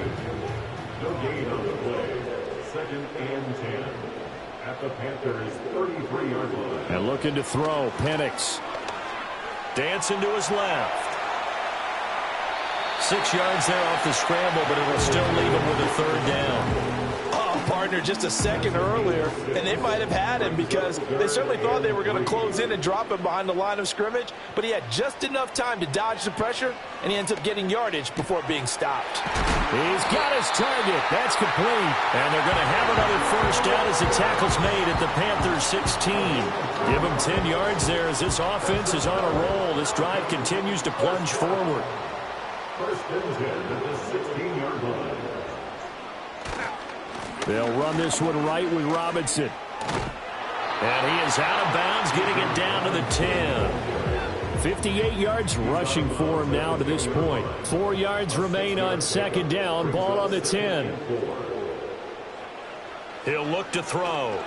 No gain on the play. 2nd and 10 at the Panthers' 33-yard line. And looking to throw, Penix. Dancing to his left. 6 yards there off the scramble, but it'll still leave him with a third down. Partner just a second earlier, and they might have had him because they certainly thought they were going to close in and drop him behind the line of scrimmage, but he had just enough time to dodge the pressure, and he ends up getting yardage before being stopped. He's got his target. That's complete. And they're going to have another first down as the tackle's made at the Panthers 16. Give them 10 yards there as this offense is on a roll. This drive continues to plunge forward. First and 10 at the 16-yard line. They'll run this one right with Robinson. And he is out of bounds, getting it down to the 10. 58 yards rushing for him now to this point. 4 yards remain on second down. Ball on the 10. He'll look to throw.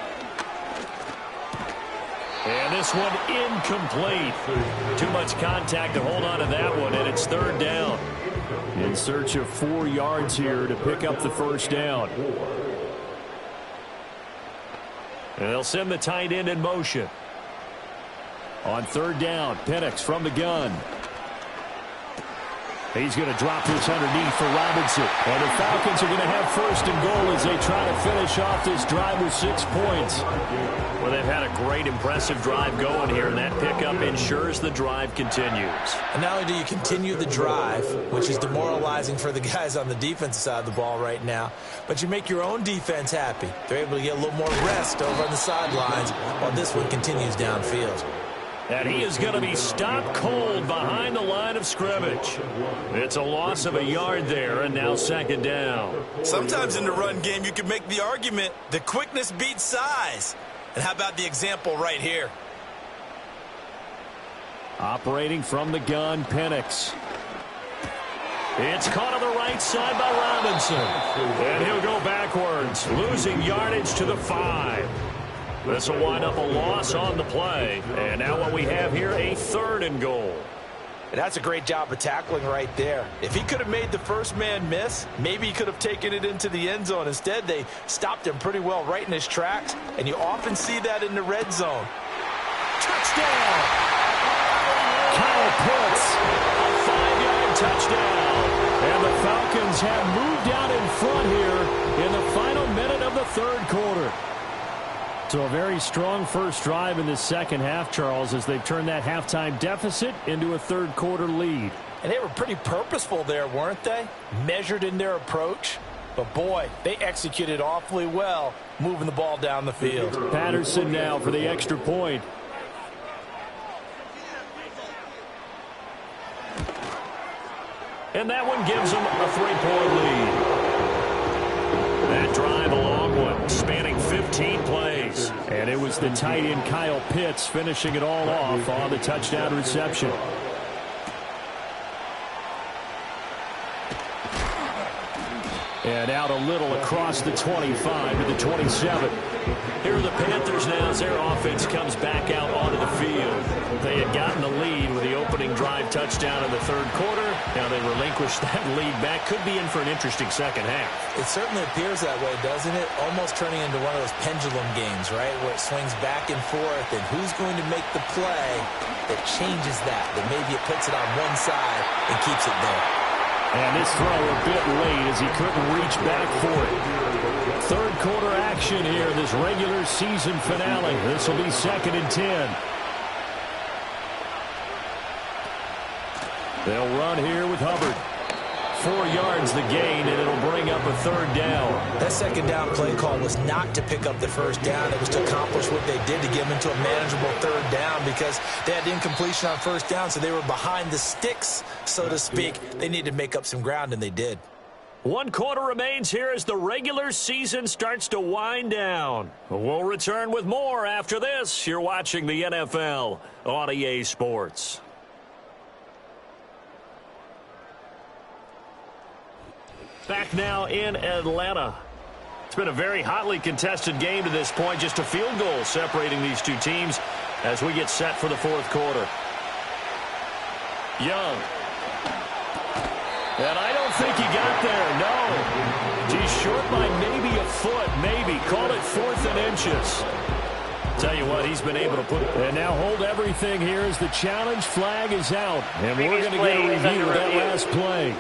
And this one incomplete. Too much contact to hold on to that one, and it's third down. In search of 4 yards here to pick up the first down. And they'll send the tight end in motion. On third down, Penix from the gun. He's going to drop this underneath for Robinson. And the Falcons are going to have first and goal as they try to finish off this drive with 6 points. Well, they've had a great, impressive drive going here, and that pickup ensures the drive continues. And not only do you continue the drive, which is demoralizing for the guys on the defensive side of the ball right now, but you make your own defense happy. They're able to get a little more rest over on the sidelines while this one continues downfield. And he is going to be stopped cold behind the line of scrimmage. It's a loss of a yard there, and now second down. Sometimes in the run game, you can make the argument the quickness beats size. And how about the example right here? Operating from the gun, Penix. It's caught on the right side by Robinson. And he'll go backwards, losing yardage to the 5. This will wind up a loss on the play. And now what we have here, a third and goal. And that's a great job of tackling right there. If he could have made the first man miss, maybe he could have taken it into the end zone. Instead, they stopped him pretty well right in his tracks, and you often see that in the red zone. Touchdown! Kyle Pitts, A 5-yard touchdown. and the Falcons have moved out in front here in the final minute of the third quarter. So a very strong first drive in the second half, Charles, as they've turned that halftime deficit into a third quarter lead. And they were pretty purposeful there, weren't they? Measured in their approach. But, boy, they executed awfully well moving the ball down the field. Patterson now for the extra point. And that one gives them a 3-point lead. That drive, a long one, spanning 15 plays. And it was the tight end Kyle Pitts finishing it all off on the touchdown reception. And out a little across the 25 to the 27. Here are the Panthers now as their offense comes back out onto the field. They had gotten the lead with the opening drive touchdown in the third quarter. Now they relinquished that lead back. Could be in for an interesting second half. It certainly appears that way, doesn't it? Almost turning into one of those pendulum games, right, where it swings back and forth, and who's going to make the play that changes that maybe it puts it on one side and keeps it there. And this throw a bit late as he couldn't reach back for it. Third quarter action here, this regular season finale. This will be 2nd and 10. They'll run here with Hubbard. 4 yards the gain, and it'll bring up a third down. That second down play call was not to pick up the first down. It was to accomplish what they did to get them into a manageable third down because they had incompletion on first down, so they were behind the sticks, so to speak. They needed to make up some ground, and they did. 1 quarter remains here as the regular season starts to wind down. We'll return with more after this. You're watching the NFL on EA Sports. Back now in Atlanta. It's been a very hotly contested game to this point. Just a field goal separating these two teams as we get set for the fourth quarter. Young. And I don't think he got there, no. He's short by maybe a foot, maybe. Call it 4th and inches. Tell you what, he's been able to put it. And now hold everything here as the challenge flag is out. And we're going to get a review of that last play.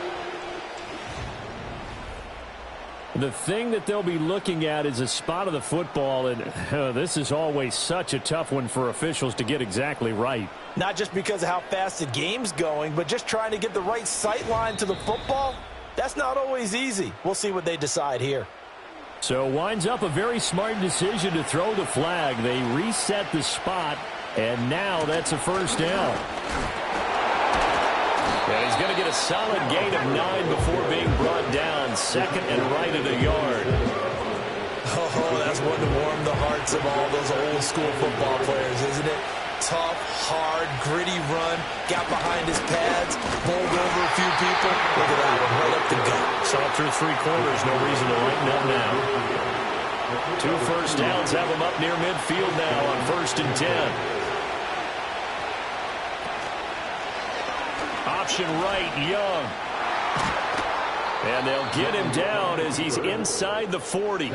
The thing that they'll be looking at is a spot of the football, and this is always such a tough one for officials to get exactly right. Not just because of how fast the game's going, but just trying to get the right sight line to the football. That's not always easy. We'll see what they decide here. So winds up a very smart decision to throw the flag. They reset the spot, and now that's a first down. And he's going to get a solid gain of 9 before being brought down. Second and right at a yard. Oh, that's one to warm the hearts of all those old school football players, isn't it? Tough, hard, gritty run. Got behind his pads, bowled over a few people. Look at that one, right up the gut. Saw it through 3 quarters. No reason to lighten up now. 2 first downs have him up near midfield now on 1st and 10. Option right, Young. And they'll get him down as he's inside the 40.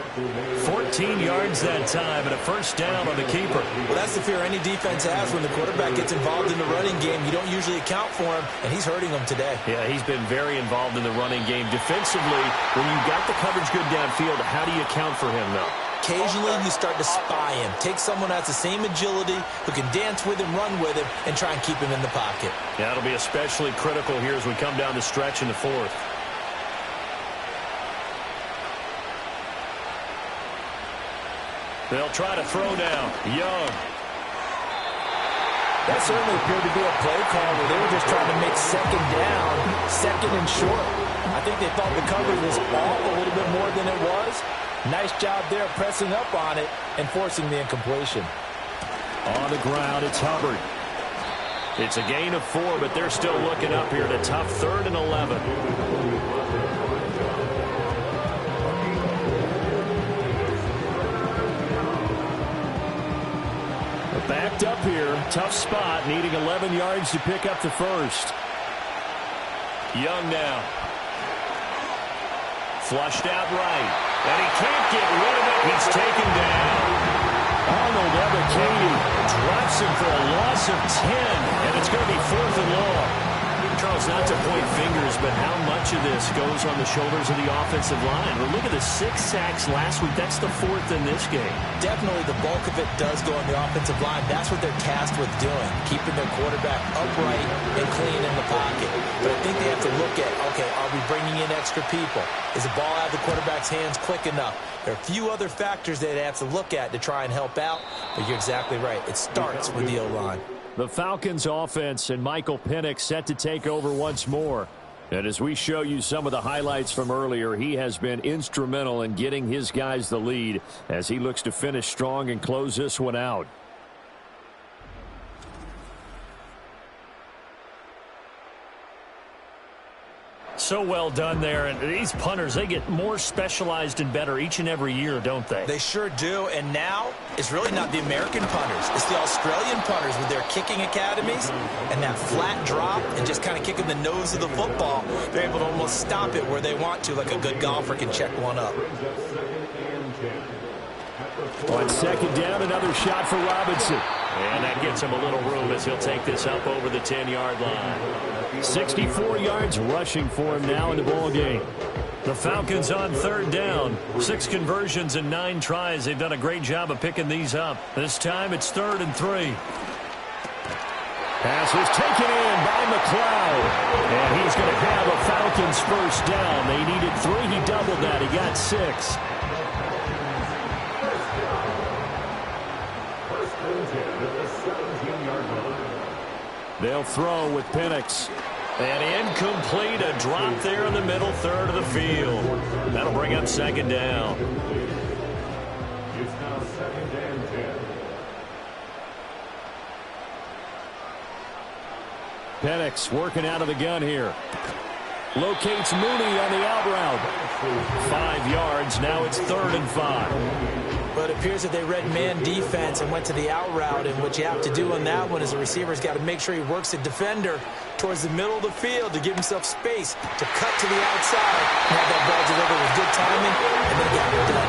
14 yards that time and a first down on the keeper. Well, that's the fear any defense has when the quarterback gets involved in the running game. You don't usually account for him, and he's hurting them today. Yeah, he's been very involved in the running game. Defensively, when you've got the coverage good downfield, how do you account for him, though? Occasionally, you start to spy him. Take someone who has the same agility, who can dance with him, run with him, and try and keep him in the pocket. Yeah, it'll be especially critical here as we come down the stretch in the 4th. They'll try to throw down. Young. That certainly appeared to be a play call where they were just trying to make second down, second and short. I think they thought the coverage was off a little bit more than it was. Nice job there pressing up on it and forcing the incompletion. On the ground, it's Hubbard. It's a gain of 4, but they're still looking up here at a tough 3rd and 11. Backed up here, tough spot, needing 11 yards to pick up the first. Young now. Flushed out right. And he can't get rid of it. He's taken down. Arnold Ebiketie Drops him for a loss of 10. And it's going to be 4th and long. Charles, not to point fingers, but how much of this goes on the shoulders of the offensive line? Well, look at the 6 sacks last week. That's the 4th in this game. Definitely the bulk of it does go on the offensive line. That's what they're tasked with doing, keeping their quarterback upright and clean in the pocket. But I think they have to look at, okay, are we bringing in extra people? Is the ball out of the quarterback's hands quick enough? There are a few other factors that they have to look at to try and help out, but you're exactly right. It starts with the O-line. The Falcons offense and Michael Penix set to take over once more. And as we show you some of the highlights from earlier, he has been instrumental in getting his guys the lead as he looks to finish strong and close this one out. So well done there. And these punters, they get more specialized and better each and every year, don't they? They sure do. And now it's really not the American punters. It's the Australian punters with their kicking academies and that flat drop and just kind of kicking the nose of the football. They're able to almost stop it where they want to, like a good golfer can check one up. On 2nd down, another shot for Robinson. And that gets him a little room as he'll take this up over the 10-yard line. 64 yards rushing for him now in the ball game. The Falcons on 3rd down. 6 conversions and 9 tries. They've done a great job of picking these up. This time it's 3rd and 3. Pass was taken in by McLeod. And he's going to have a Falcons first down. They needed 3. He doubled that. He got 6. They'll throw with Penix. And incomplete, a drop there in the middle 3rd of the field. That'll bring up 2nd down. It's now 2nd and 10. Penix working out of the gun here. Locates Mooney on the out route. 5 yards, now it's 3rd and 5. But it appears that they read man defense and went to the out route, and what you have to do on that one is the receiver's got to make sure he works the defender towards the middle of the field to give himself space to cut to the outside and have that ball delivered with good timing, and they got it done.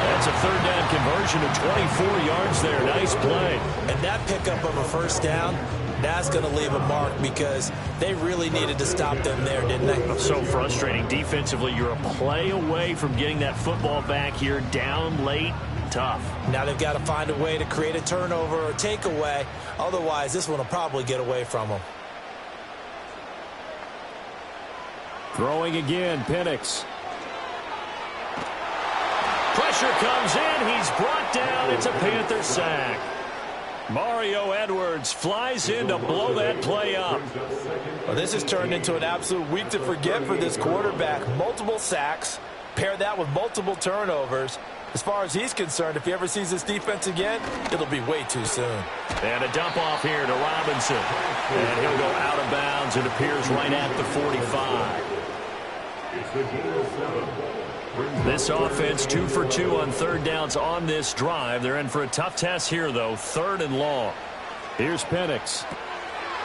That's a 3rd down conversion of 24 yards there. Nice play. And that pickup of a first down, That's going to leave a mark because they really needed to stop them there, didn't they? So frustrating. Defensively, you're a play away from getting that football back here, down late. Tough. Now they've got to find a way to create a turnover or takeaway. Otherwise, this one will probably get away from them. Throwing again, Penix. Pressure comes in. He's brought down. It's a Panther sack. Mario Edwards flies in to blow that play up. Well, this has turned into an absolute week to forget for this quarterback. Multiple sacks. Pair that with multiple turnovers. As far as he's concerned, if he ever sees this defense again, it'll be way too soon. And a dump off here to Robinson. And he'll go out of bounds. It appears right at the 45. This offense 2 for 2 on third downs on this drive. They're in for a tough test here, though. 3rd and long. Here's Penix.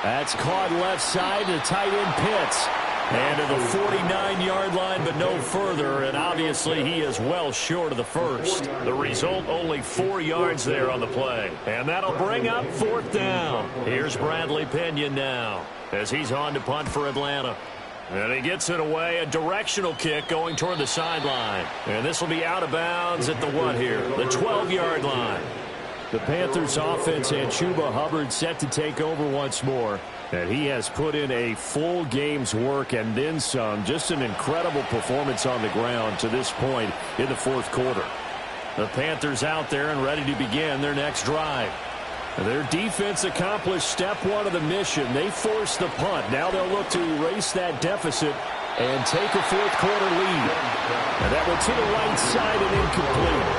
That's caught left side to tight end Pitts. And to the 49-yard line, but no further. And obviously he is well short of the first. The result, only 4 yards there on the play. And that'll bring up 4th down. Here's Bradley Pinion now as he's on to punt for Atlanta. And he gets it away, a directional kick going toward the sideline. And this will be out of bounds at the what here? The 12-yard line. The Panthers offense and Chuba Hubbard set to take over once more. And he has put in a full game's work and then some. Just an incredible performance on the ground to this point in the 4th quarter. The Panthers out there and ready to begin their next drive. Their defense accomplished step 1 of the mission. They forced the punt. Now they'll look to erase that deficit and take a 4th quarter lead. And that went to the right side and incomplete.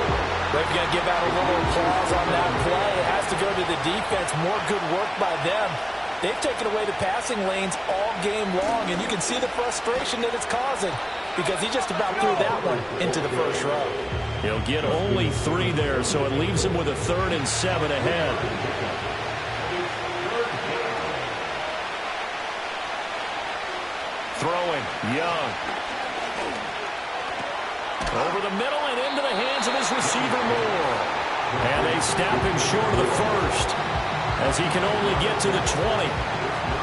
They're going to give out a little applause on that play. It has to go to the defense. More good work by them. They've taken away the passing lanes all game long, and you can see the frustration that it's causing because he just about threw that one into the first row. He'll get only 3 there, so it leaves him with a 3rd and 7 ahead. Throwing, Young. Over the middle and into the hands of his receiver, Moore. And they snap him short of the first as he can only get to the 20.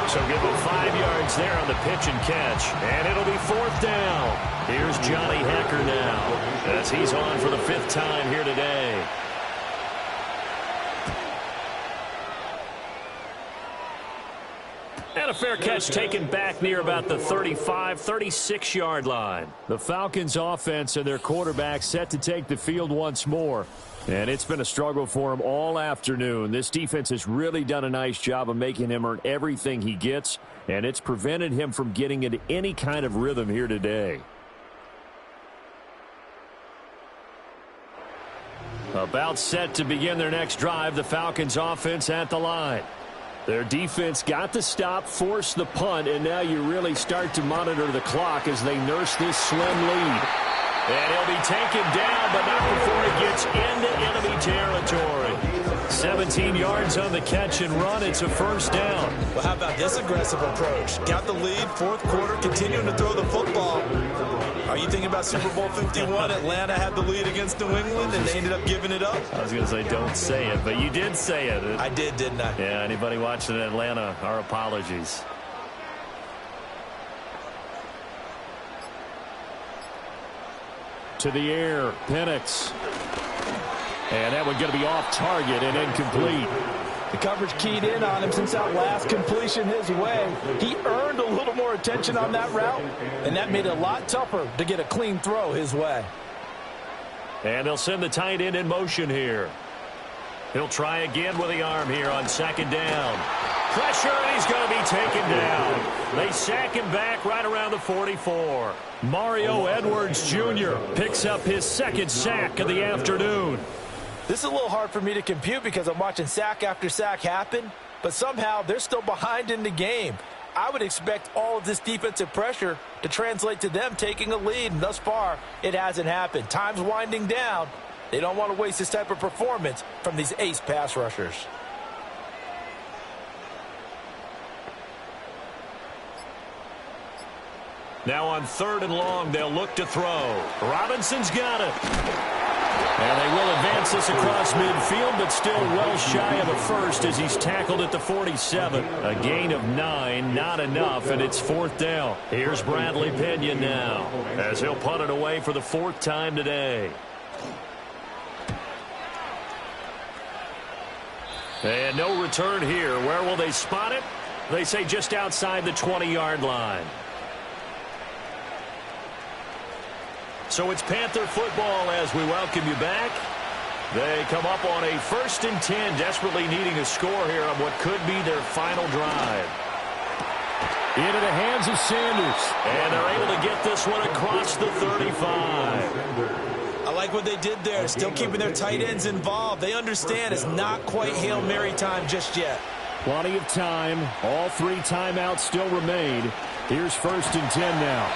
So give him 5 yards there on the pitch and catch. And it'll be 4th down. Here's Johnny Hecker now as he's on for the 5th time here today. And a fair catch taken back near about the 35, 36-yard line. The Falcons offense and their quarterback set to take the field once more. And it's been a struggle for him all afternoon. This defense has really done a nice job of making him earn everything he gets, and it's prevented him from getting into any kind of rhythm here today. About set to begin their next drive, the Falcons offense at the line. Their defense got the stop, forced the punt, and now you really start to monitor the clock as they nurse this slim lead. And he'll be taken down, but not before he gets into enemy territory. 17 yards on the catch and run. It's a 1st down. Well, how about this aggressive approach? Got the lead, 4th quarter, continuing to throw the football. Are you thinking about Super Bowl 51? Atlanta had the lead against New England, and they ended up giving it up? I was going to say don't say it, but you did say it. I did, didn't I? Yeah, anybody watching Atlanta, our apologies. To the air, Penix. And that one going to be off target and incomplete. The coverage keyed in on him since that last completion his way. He earned a little more attention on that route, and that made it a lot tougher to get a clean throw his way. And they'll send the tight end in motion here. He'll try again with the arm here on 2nd down. Pressure, and he's going to be taken down. They sack him back right around the 44. Mario Edwards Jr. picks up his 2nd sack of the afternoon. This is a little hard for me to compute because I'm watching sack after sack happen, but somehow they're still behind in the game. I would expect all of this defensive pressure to translate to them taking a lead, and thus far, it hasn't happened. Time's winding down. They don't want to waste this type of performance from these ace pass rushers. Now on 3rd and long, they'll look to throw. Robinson's got it. And they will advance this across midfield, but still well shy of a first as he's tackled at the 47. A gain of 9, not enough, and it's 4th down. Here's Bradley Pena now as he'll punt it away for the 4th time today. And no return here. Where will they spot it? They say just outside the 20-yard line. So it's Panther football as we welcome you back. They come up on a 1st and 10, desperately needing a score here on what could be their final drive. Into the hands of Sanders. And they're able to get this one across the 35. I like what they did there, still keeping their tight ends involved. They understand it's not quite Hail Mary time just yet. Plenty of time. All 3 timeouts still remain. Here's 1st and 10 now.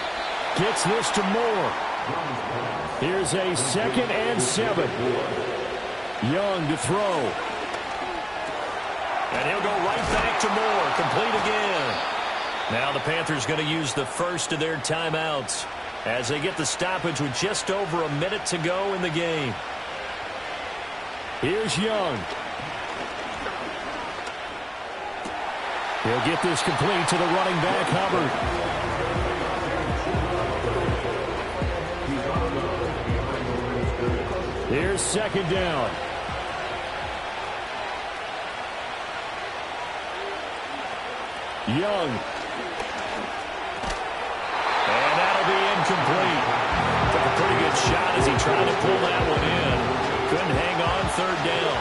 Gets this to Moore. Here's a 2nd and 7. Young to throw. And he'll go right back to Moore. Complete again. Now the Panthers going to use the first of their timeouts as they get the stoppage with just over a minute to go in the game. Here's Young. He'll get this complete to the running back, Hubbard. Here's 2nd down. Young. And that'll be incomplete. Took a pretty good shot as he tried to pull that one in. Couldn't hang on 3rd down.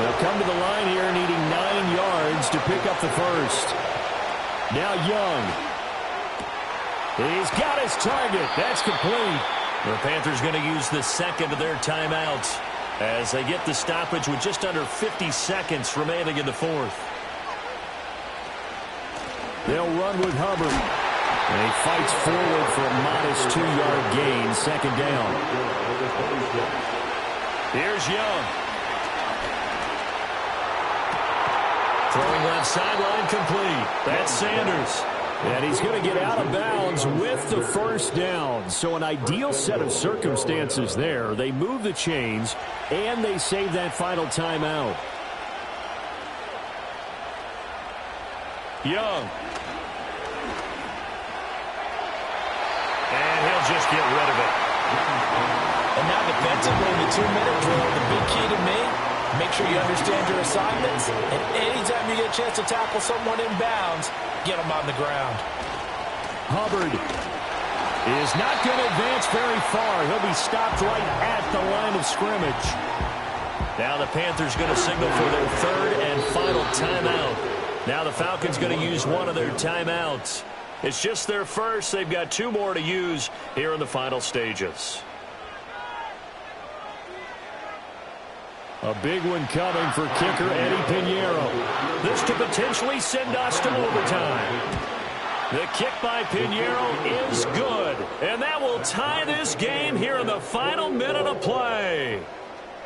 They'll come to the line here needing 9 yards to pick up the first. Now Young. He's got his target. That's complete. The Panthers going to use the second of their timeouts as they get the stoppage with just under 50 seconds remaining in the 4th. They'll run with Hubbard. And he fights forward for a modest 2-yard gain, 2nd down. Here's Young. Throwing left sideline complete. That's Sanders. And he's going to get out of bounds with the 1st down. So an ideal set of circumstances there. They move the chains, and they save that final timeout. Young. And he'll just get rid of it. And now defensively in the 2-minute drill, the big key to me, make sure you understand your assignments. And anytime you get a chance to tackle someone in bounds, get them on the ground. Hubbard is not going to advance very far. He'll be stopped right at the line of scrimmage. Now the Panthers going to signal for their 3rd and final timeout. Now the Falcons going to use one of their timeouts. It's just their first. They've got 2 more to use here in the final stages. A big one coming for kicker Eddie Pinheiro. This to potentially send us to overtime. The kick by Pinheiro is good. And that will tie this game here in the final minute of play.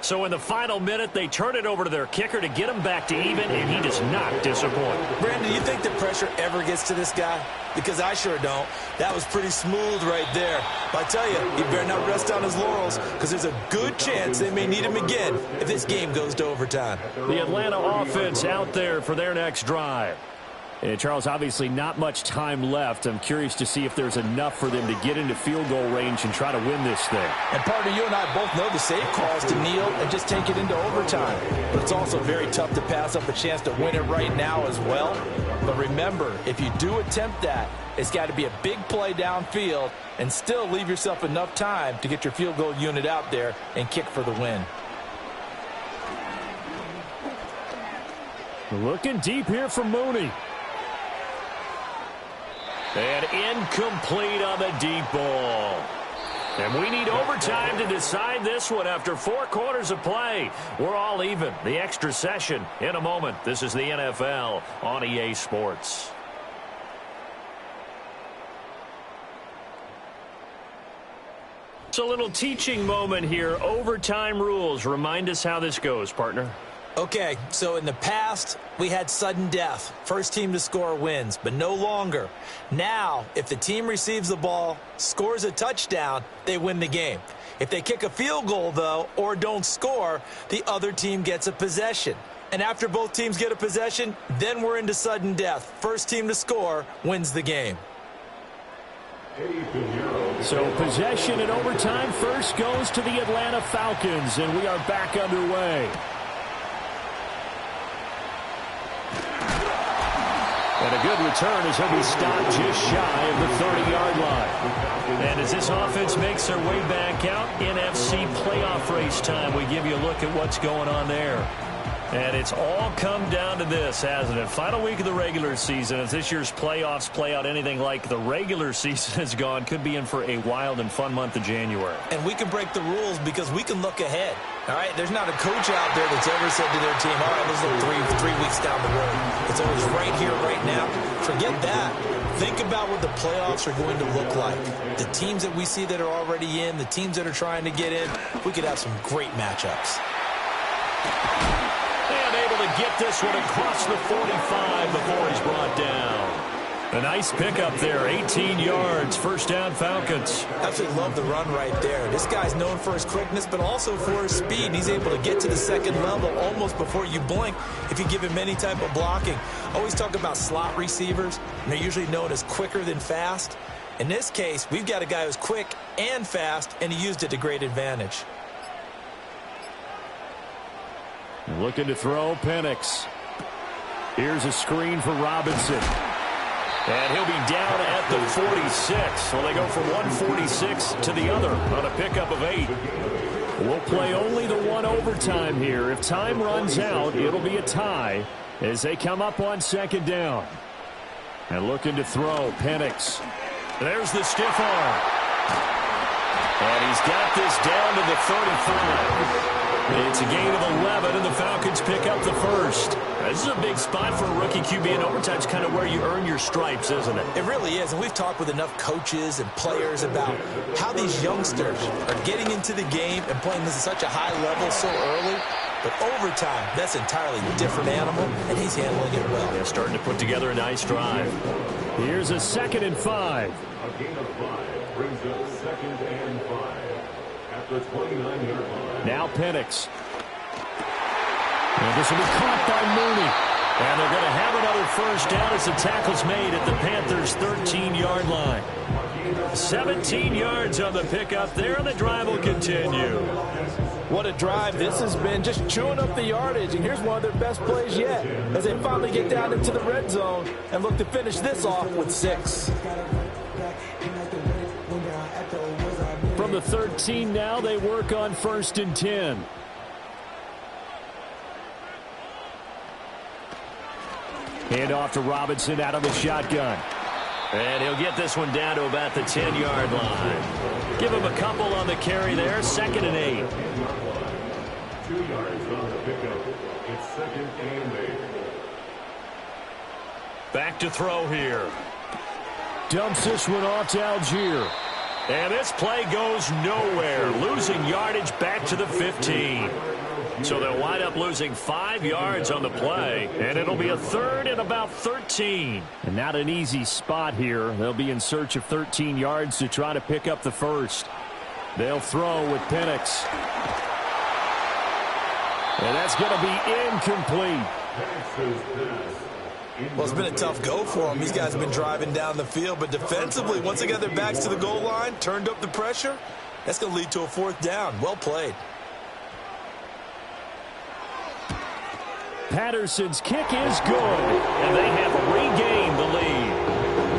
So in the final minute, they turn it over to their kicker to get him back to even, and he does not disappoint. Brandon, do you think the pressure ever gets to this guy? Because I sure don't. That was pretty smooth right there. But I tell you, he better not rest on his laurels because there's a good chance they may need him again if this game goes to overtime. The Atlanta offense out there for their next drive. And Charles, obviously not much time left. I'm curious to see if there's enough for them to get into field goal range and try to win this thing. And partner, you and I both know the safe call is to kneel and just take it into overtime. But it's also very tough to pass up a chance to win it right now as well. But remember, if you do attempt that, it's got to be a big play downfield and still leave yourself enough time to get your field goal unit out there and kick for the win. Looking deep here for Mooney. And incomplete on the deep ball. And we need overtime to decide this one after 4 quarters of play. We're all even. The extra session in a moment. This is the NFL on EA Sports. It's a little teaching moment here. Overtime rules. Remind us how this goes, partner. Okay, so in the past, we had sudden death. First team to score wins, but no longer. Now, if the team receives the ball, scores a touchdown, they win the game. If they kick a field goal, though, or don't score, the other team gets a possession. And after both teams get a possession, then we're into sudden death. First team to score wins the game. So possession in overtime first goes to the Atlanta Falcons, and we are back underway. And a good return as he'll be stopped just shy of the 30-yard line. And as this offense makes their way back out, NFC playoff race time, we give you a look at what's going on there. And it's all come down to this, hasn't it? Final week of the regular season. As this year's playoffs play out anything like the regular season has gone, could be in for a wild and fun month of January. And we can break the rules because we can look ahead. All right, there's not a coach out there that's ever said to their team, all right, let's look three weeks down the road. It's always right here, right now. Forget that. Think about what the playoffs are going to look like. The teams that we see that are already in, the teams that are trying to get in, we could have some great matchups. And able to get this one across the 45 before he's brought down. A nice pickup there, 18 yards, first down Falcons. Absolutely love the run right there. This guy's known for his quickness, but also for his speed. He's able to get to the second level almost before you blink if you give him any type of blocking. Always talk about slot receivers, and they're usually known as quicker than fast. In this case, we've got a guy who's quick and fast, and he used it to great advantage. Looking to throw, Penix. Here's a screen for Robinson. And he'll be down at the 46. So they go from 146 to the other on a pickup of 8. We'll play only the one overtime here. If time runs out, it'll be a tie as they come up on second down. And looking to throw, Penix. There's the stiff arm. And he's got this down to the 35. It's a gain of 11, and the Falcons pick up the first. This is a big spot for a rookie QB, and overtime's kind of where you earn your stripes, isn't it? It really is, and we've talked with enough coaches and players about how these youngsters are getting into the game and playing this at such a high level so early. But overtime, that's an entirely different animal, and he's handling it well. Yeah, starting to put together a nice drive. Here's a 2nd and 5. A gain of 5 brings up 2nd and 5 at the 29-yard line. Now Penix. And this will be caught by Mooney. And they're going to have another first down as the tackle's made at the Panthers' 13-yard line. 17 yards on the pickup there, and the drive will continue. What a drive this has been, just chewing up the yardage. And here's one of their best plays yet as they finally get down into the red zone and look to finish this off with 6. From the 13 now, they work on 1st and 10. Hand off to Robinson out of the shotgun. And he'll get this one down to about the 10-yard line. Give him a couple on the carry there, 2nd and 8. 2 yards on the pickup. It's 2nd and 8. Back to throw here. Dumps this one off to Algier. And this play goes nowhere, losing yardage back to the 15. So they'll wind up losing 5 yards on the play, and it'll be a 3rd and about 13. And not an easy spot here. They'll be in search of 13 yards to try to pick up the first. They'll throw with Penix. And that's going to be incomplete. Well, it's been a tough go for them. These guys have been driving down the field, but defensively, once they got their backs to the goal line, turned up the pressure, that's going to lead to a 4th down. Well played. Patterson's kick is good. And they have regained the lead.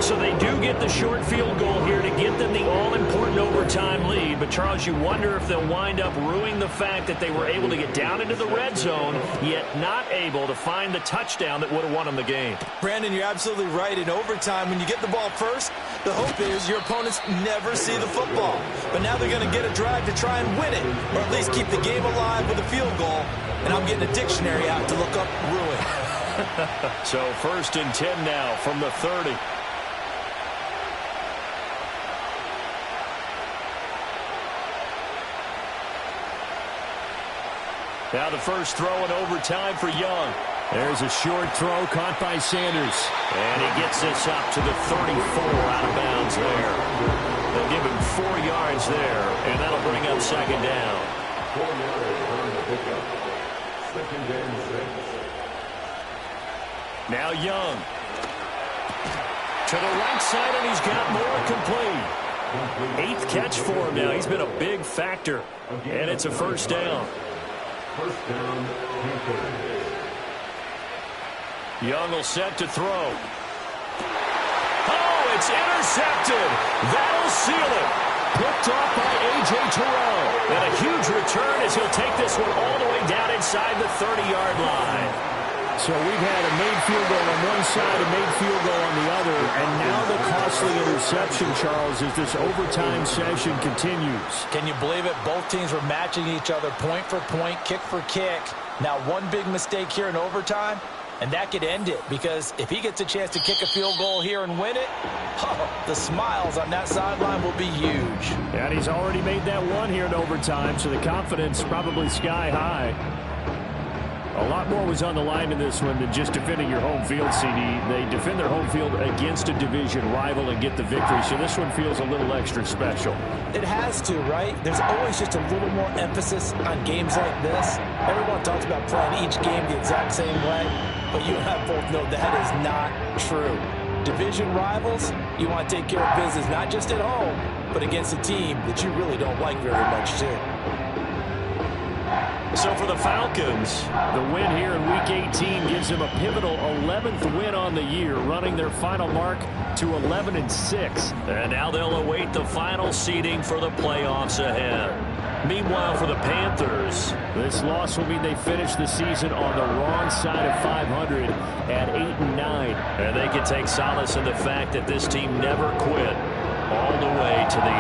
So they do get the short field goal here to get them the all-important overtime lead. But, Charles, you wonder if they'll wind up ruining the fact that they were able to get down into the red zone, yet not able to find the touchdown that would have won them the game. Brandon, you're absolutely right. In overtime, when you get the ball first, the hope is your opponents never see the football. But now they're going to get a drive to try and win it, or at least keep the game alive with a field goal. And I'm getting a dictionary out to look up ruin. So 1st and 10 now from the 30. Now the first throw in overtime for Young. There's a short throw caught by Sanders. And he gets this up to the 34 out of bounds there. They'll give him 4 yards there, and that'll bring up second down. 4 yards on the pickup. Second and 6. Now Young. To the right side, and he's got more complete. 8th catch for him now. He's been a big factor. And it's a first down. First down, Panthers. Young will set to throw. Oh, it's intercepted. That'll seal it. Picked off by A.J. Terrell. And a huge return as he'll take this one all the way down inside the 30-yard line. So we've had a made field goal on one side, a made field goal on the other, and now the costly interception, Charles, as this overtime session continues. Can you believe it? Both teams were matching each other point for point, kick for kick. Now one big mistake here in overtime, and that could end it, because if he gets a chance to kick a field goal here and win it, the smiles on that sideline will be huge. And he's already made that one here in overtime, so the confidence probably sky high. A lot more was on the line in this one than just defending your home field, CD. They defend their home field against a division rival and get the victory, so this one feels a little extra special. It has to, right? There's always just a little more emphasis on games like this. Everyone talks about playing each game the exact same way, but you and I both know that is not true. Division rivals, you want to take care of business not just at home, but against a team that you really don't like very much, too. So for the Falcons, the win here in Week 18 gives them a pivotal 11th win on the year, running their final mark to 11-6. And now they'll await the final seeding for the playoffs ahead. Meanwhile, for the Panthers, this loss will mean they finish the season on the wrong side of 500 at 8-9. And they can take solace in the fact that this team never quit all the way to the